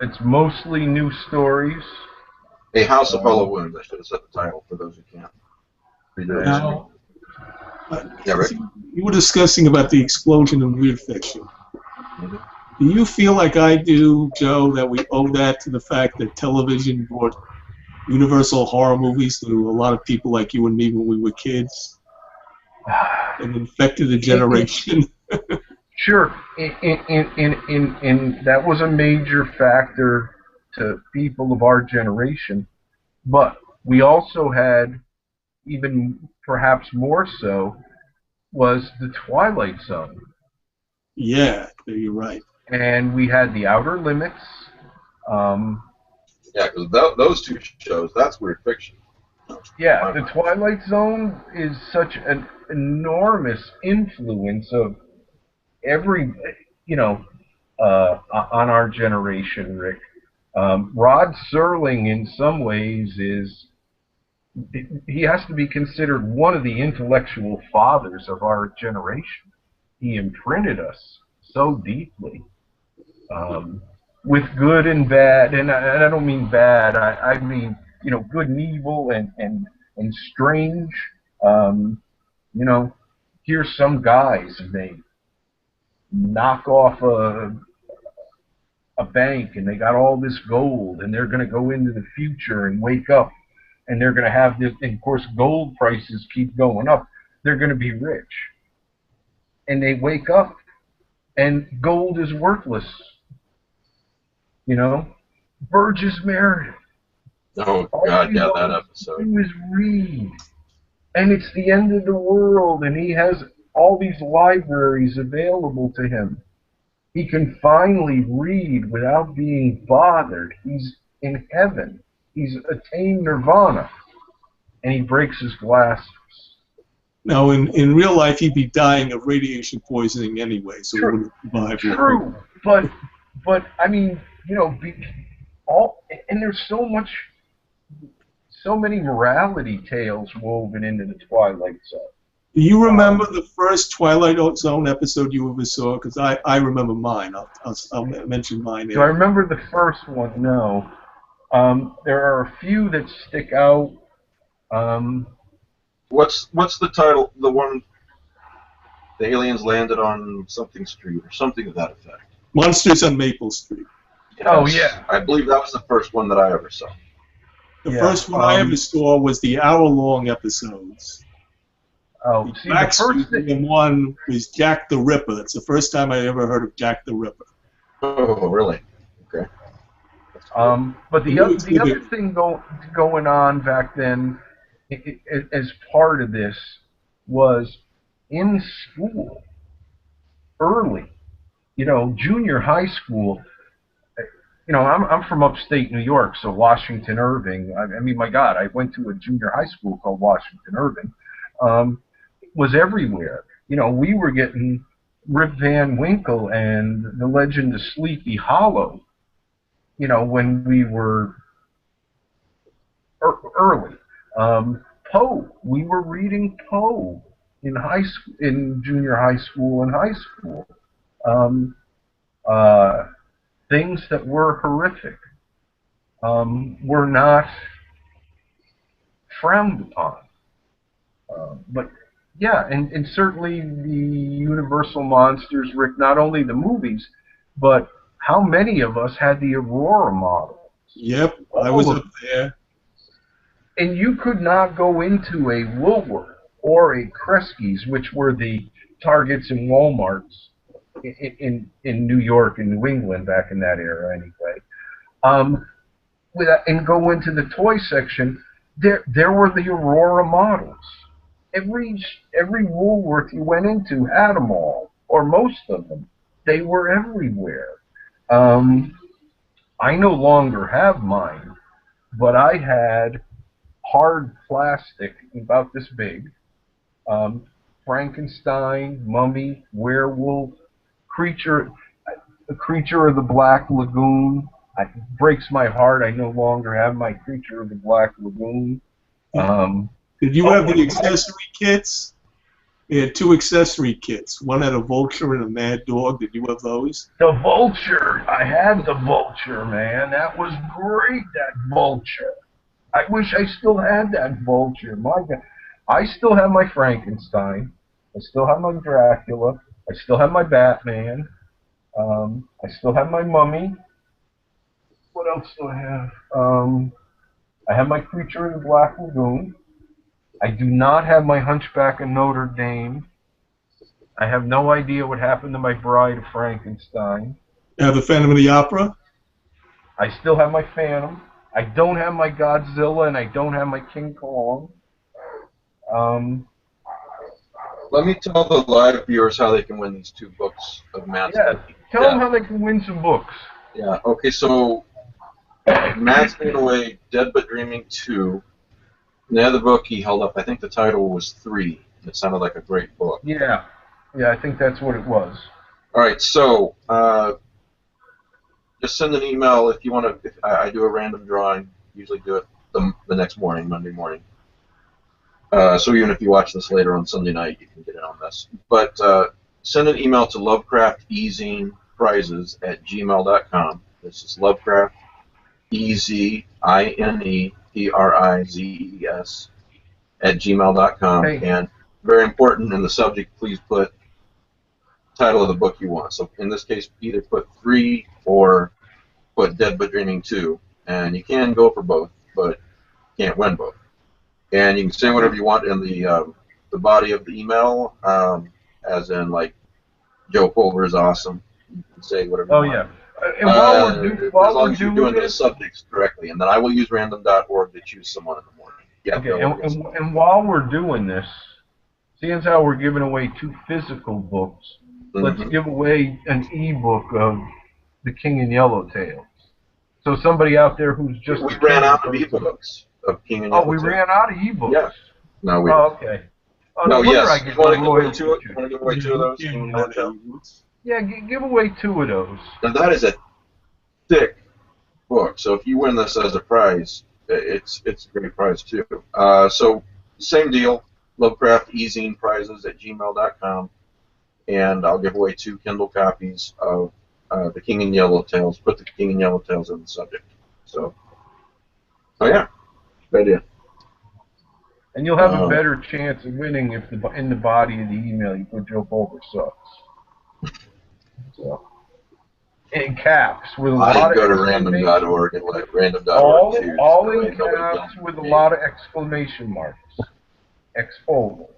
It's mostly new stories. A House of Hollow Wounds. I should have set the title for those who can't read it. Now, Yeah, Rick? you were discussing about the explosion in weird fiction. Mm-hmm. Do you feel like I do, Joe, that we owe that to the fact that television brought universal horror movies to a lot of people like you and me when we were kids and infected a generation? Sure, and that was a major factor to people of our generation, but we also had, even perhaps more so, was the Twilight Zone. Yeah, you're right. And we had the Outer Limits. Yeah, because those two shows, that's weird fiction. Yeah, the Twilight Zone is such an enormous influence of every, on our generation, Rick. Rod Serling, in some ways, he has to be considered one of the intellectual fathers of our generation. He imprinted us so deeply, with good and bad, and I don't mean bad. I mean good and evil and strange. Here's some guys, and they knock off a bank, and they got all this gold, and they're going to go into the future and wake up, and they're going to have this, and of course gold prices keep going up. They're going to be rich. And they wake up, and gold is worthless. Burgess Meredith. Oh, God, yeah, that episode. He was read. And it's the end of the world, and he has all these libraries available to him. He can finally read without being bothered. He's in heaven. He's attained nirvana. And he breaks his glasses. Now, in real life, he'd be dying of radiation poisoning anyway, so he wouldn't survive. True, but I mean, and there's so many morality tales woven into the Twilight Zone. Do you remember the first Twilight Zone episode you ever saw? Because I remember mine. I'll mention mine. Do I remember the first one? No. There are a few that stick out. What's the title? The one, the aliens landed on something street or something to that effect. Monsters on Maple Street. Yes. Oh yeah. I believe that was the first one that I ever saw. The first one I ever saw was the hour-long episodes. Oh, see, the first one was Jack the Ripper. It's the first time I ever heard of Jack the Ripper. Oh, really? Okay. But the other thing going on back then, as part of this, was in school, early, junior high school. I'm from upstate New York, so Washington Irving. I mean, my God, I went to a junior high school called Washington Irving. Was everywhere. We were getting Rip Van Winkle and The Legend of Sleepy Hollow. When we were early. Poe. We were reading Poe in junior high school and high school. Things that were horrific were not frowned upon. But yeah, and certainly the Universal monsters, Rick, not only the movies, but how many of us had the Aurora model? Yep, I was up there. And you could not go into a Woolworth or a Kresge's, which were the Targets and Walmarts in New York and New England back in that era anyway, and go into the toy section. There were the Aurora models. Every Woolworth you went into had them all, or most of them. They were everywhere. I no longer have mine, but I had hard plastic, about this big, Frankenstein, mummy, werewolf, creature. a Creature of the Black Lagoon. It breaks my heart. I no longer have my Creature of the Black Lagoon. Did you have the accessory kits? They had 2 accessory kits. One had a vulture and a mad dog. Did you have those? The vulture. I had the vulture, man. That was great, that vulture. I wish I still had that vulture. My God. I still have my Frankenstein. I still have my Dracula. I still have my Batman. I still have my Mummy. What else do I have? I have my Creature in the Black Lagoon. I do not have my Hunchback of Notre Dame. I have no idea what happened to my Bride of Frankenstein. You have the Phantom of the Opera? I still have my Phantom. I don't have my Godzilla, and I don't have my King Kong. Let me tell the live viewers how they can win these 2 books of Matt's. Yeah, tell them how they can win some books. Yeah, okay, so Matt's giving away Dead But Dreaming 2. The other book he held up, I think the title was 3. It sounded like a great book. Yeah, I think that's what it was. All right, so just send an email if you want to. I do a random drawing. Usually do it the next morning, Monday morning. So even if you watch this later on Sunday night, you can get in on this. But send an email to Lovecraft eZine prizes at gmail.com. This is Lovecraft eZine prizes at gmail.com. Hey. And very important in the subject, please put title of the book you want. So in this case, either put 3 or put Dead But Dreaming 2. And you can go for both, but you can't win both. And you can say whatever you want in the body of the email, as in, like, Joe Pulver is awesome. You can say whatever you want. Yeah. And while as long as you're doing the subjects correctly. And then I will use random.org to choose someone in the morning. Yeah, okay, and while we're doing this, seeing as how we're giving away 2 physical books, let's give away an e-book of The King in Yellow Tales. So somebody out there who's just... We ran out of e-books of King in Yellow Tales. Oh, we ran out of e-books? Yeah. No, we Oh, okay. Oh, no, yes. You want to give away 2 of those? Yeah, give away 2 of those. And that is a thick book. So if you win this as a prize, it's a great prize too. So same deal, Lovecraft eZine prizes at gmail.com, and I'll give away 2 Kindle copies of The King in Yellow Tales. Put The King in Yellow Tales in the subject. So, oh yeah, good idea. And you'll have a better chance of winning if in the body of the email you put Joe Pulver sucks. So, in caps with a lot of go to random.org and let random.org choose. All in caps with a lot of exclamation marks. Exfoliate.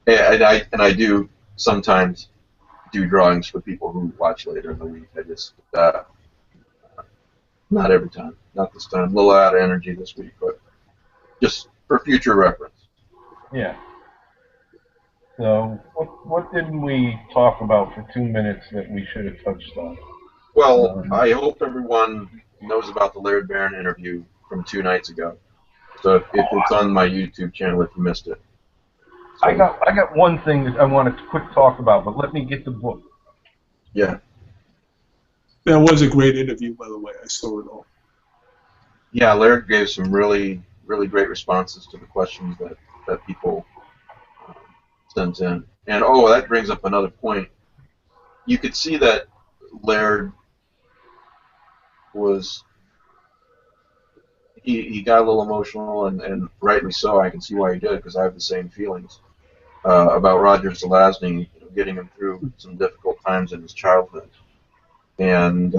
Yeah, and I do sometimes do drawings for people who watch later in the week. I just not every time, not this time. A little out of energy this week, but just for future reference. Yeah. So, what didn't we talk about for 2 minutes that we should have touched on? Well, I hope everyone knows about the Laird Barron interview from 2 nights ago. So if it's on my YouTube channel, if you missed it. So, I got one thing that I want to quick talk about, but let me get the book. Yeah. That was a great interview, by the way. I saw it all. Yeah, Laird gave some really, really great responses to the questions that people sent in. And, that brings up another point. You could see that Laird was... He got a little emotional, and rightly so. I can see why he did, because I have the same feelings about Roger Zelazny, getting him through some difficult times in his childhood. And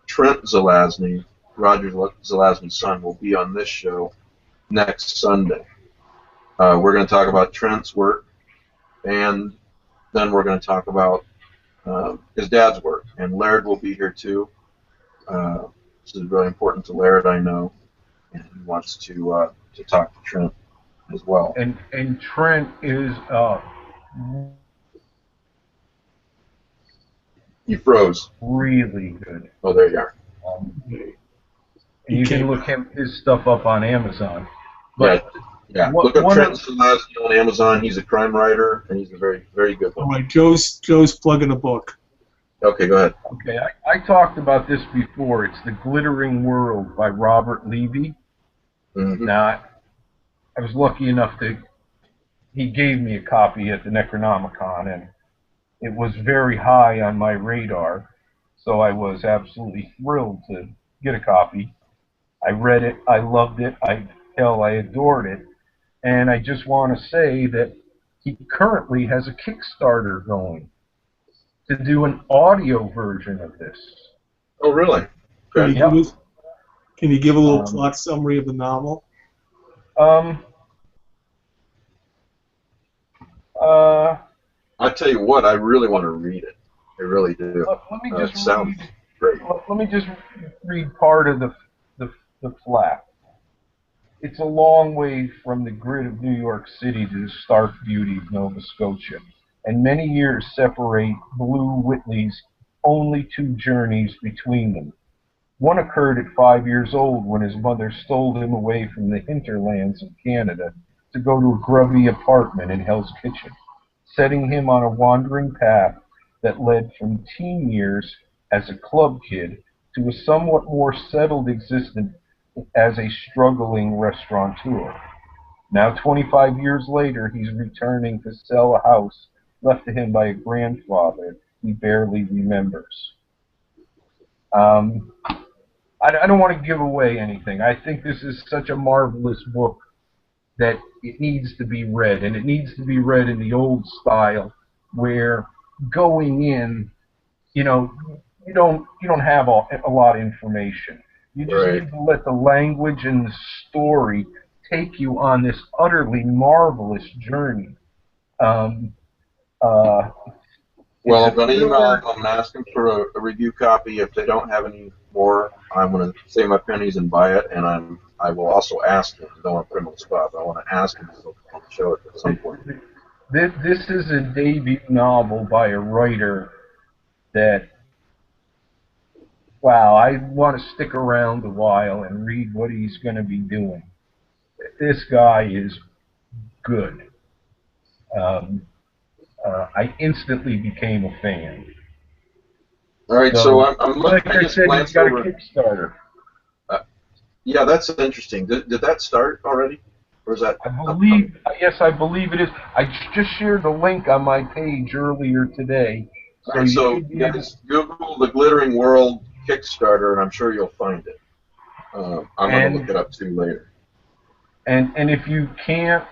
Trent Zelazny, Roger Zelazny's son, will be on this show next Sunday. We're going to talk about Trent's work, and then we're going to talk about his dad's work. And Laird will be here too. This is really important to Laird, I know, and he wants to talk to Trent as well. And Trent is You froze. really good. Oh, there you are. You can look his stuff up on Amazon. But Yeah, look up Trenton Celestio on Amazon. He's a crime writer, and he's a very, very good one. All right, Joe's plugging a book. Okay, go ahead. Okay, I talked about this before. It's The Glittering World by Robert Levy. Mm-hmm. Now, I was lucky enough he gave me a copy at the Necronomicon, and it was very high on my radar, so I was absolutely thrilled to get a copy. I read it, I loved it, I adored it, and I just want to say that he currently has a Kickstarter going to do an audio version of this. Oh, really? Can Okay. you give a little plot summary of the novel? I tell you what, I really want to read it. I really do. Let me just sounds great. Let me just read part of the flap. It's a long way from the grit of New York City to the stark beauty of Nova Scotia, and many years separate Blue Whitley's only two journeys between them. One occurred at 5 years old when his mother stole him away from the hinterlands of Canada to go to a grubby apartment in Hell's Kitchen, setting him on a wandering path that led from teen years as a club kid to a somewhat more settled existence as a struggling restaurateur. Now, 25 years later, he's returning to sell a house left to him by a grandfather he barely remembers. I don't want to give away anything. I think this is such a marvelous book that it needs to be read, and it needs to be read in the old style, where going in, you don't have a lot of information. You just need to let the language and the story take you on this utterly marvelous journey. Well, I'm going to email them and ask them for a review copy. If they don't have any more, I'm going to save my pennies and buy it, and I will also ask them. I don't want to put them on the spot, but I want to ask them if they'll show it at some point. This is a debut novel by a writer that, wow, I want to stick around a while and read what he's going to be doing. This guy is good. I instantly became a fan. All right, so I'm looking. Like I said, he's got a Kickstarter. Yeah, that's interesting. Did that start already, or is that? Yes, I believe it is. I just shared the link on my page earlier today. So you guys Google the Glittering World Kickstarter, and I'm sure you'll find it. I'm going to look it up too later. And if you can't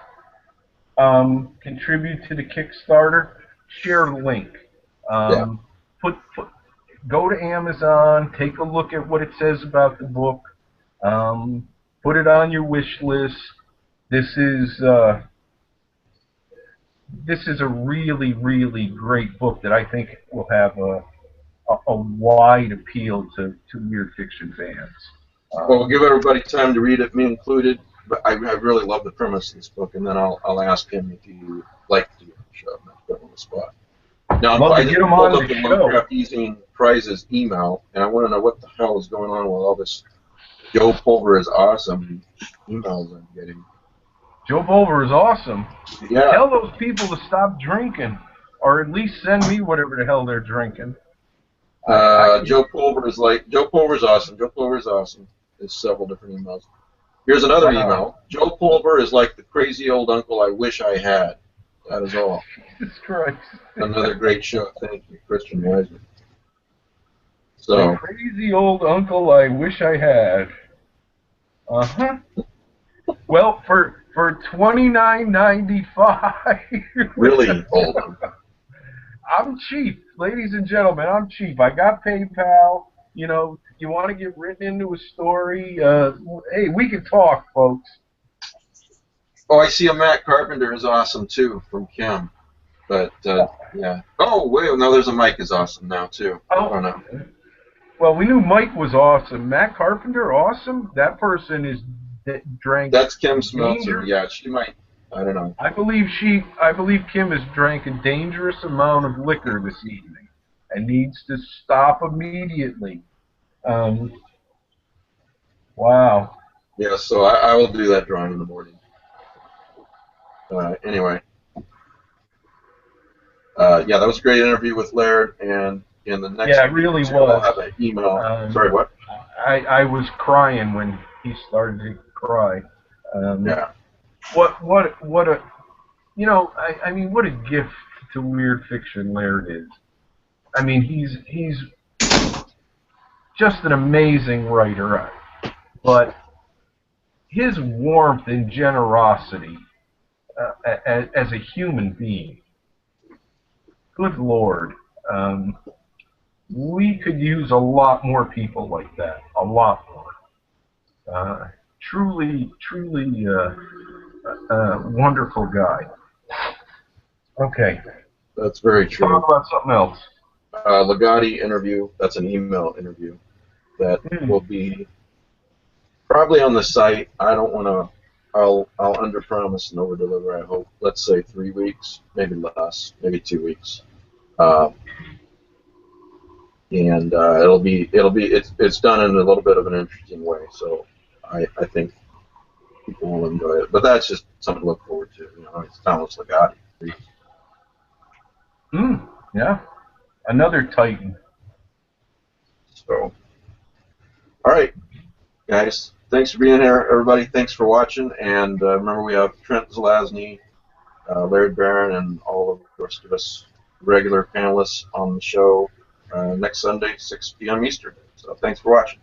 contribute to the Kickstarter, share the link. Go to Amazon, take a look at what it says about the book, put it on your wish list. This is a really, really great book that I think will have a wide appeal to weird fiction fans. Well, we'll give everybody time to read it, me included. But I really love the premise of this book, and then I'll ask him if you like to do the show. I'm not putting him on the spot. Now, I just pulled up the Lovecraft eZine prizes email, and I want to know what the hell is going on with all this Joe Pulver is awesome emails I'm getting. Joe Pulver is awesome. Yeah. Tell those people to stop drinking, or at least send me whatever the hell they're drinking. Joe Pulver is awesome. Joe Pulver is awesome. There's several different emails. Here's another email. Joe Pulver is like the crazy old uncle I wish I had. That is all. Jesus Christ. Another great show. Thank you, Christian Wiseman. So. The crazy old uncle I wish I had. Uh-huh. Well, for $29.95. Really old. I'm cheap, ladies and gentlemen. I'm cheap. I got PayPal. You know, you want to get written into a story? Hey, we can talk, folks. Oh, I see a Matt Carpenter is awesome too from Kim, but yeah. Oh wait, no, there's a Mike is awesome now too. Oh no. Well, we knew Mike was awesome. Matt Carpenter, awesome. That person is drank. That's Kim Smeltzer. Yeah, she might. I don't know. I believe Kim has drank a dangerous amount of liquor this evening and needs to stop immediately. Wow. Yeah, so I will do that drawing in the morning. Anyway, yeah, that was a great interview with Laird, and in the next Yeah, it really week, I'll was. have an email. Sorry, what? I was crying when he started to cry. Yeah. What a, you know, I mean, what a gift to weird fiction Laird is. I mean, he's just an amazing writer, but his warmth and generosity as a human being, good Lord, we could use a lot more people like that, a lot more. Truly, wonderful guy. Okay. That's very true. Talk about something else. Legati interview, that's an email interview that will be probably on the site. I don't want to, I'll underpromise and overdeliver, I hope. Let's say 3 weeks, maybe less, maybe 2 weeks. And it's done in a little bit of an interesting way, so I think people will enjoy it. But that's just something to look forward to. You know, it's Thomas Legati. Yeah. Another Titan. So, all right, guys. Thanks for being here, everybody. Thanks for watching. And remember, we have Trent Zelazny, Laird Barron, and all of the rest of us regular panelists on the show next Sunday, 6 p.m. Eastern. So thanks for watching.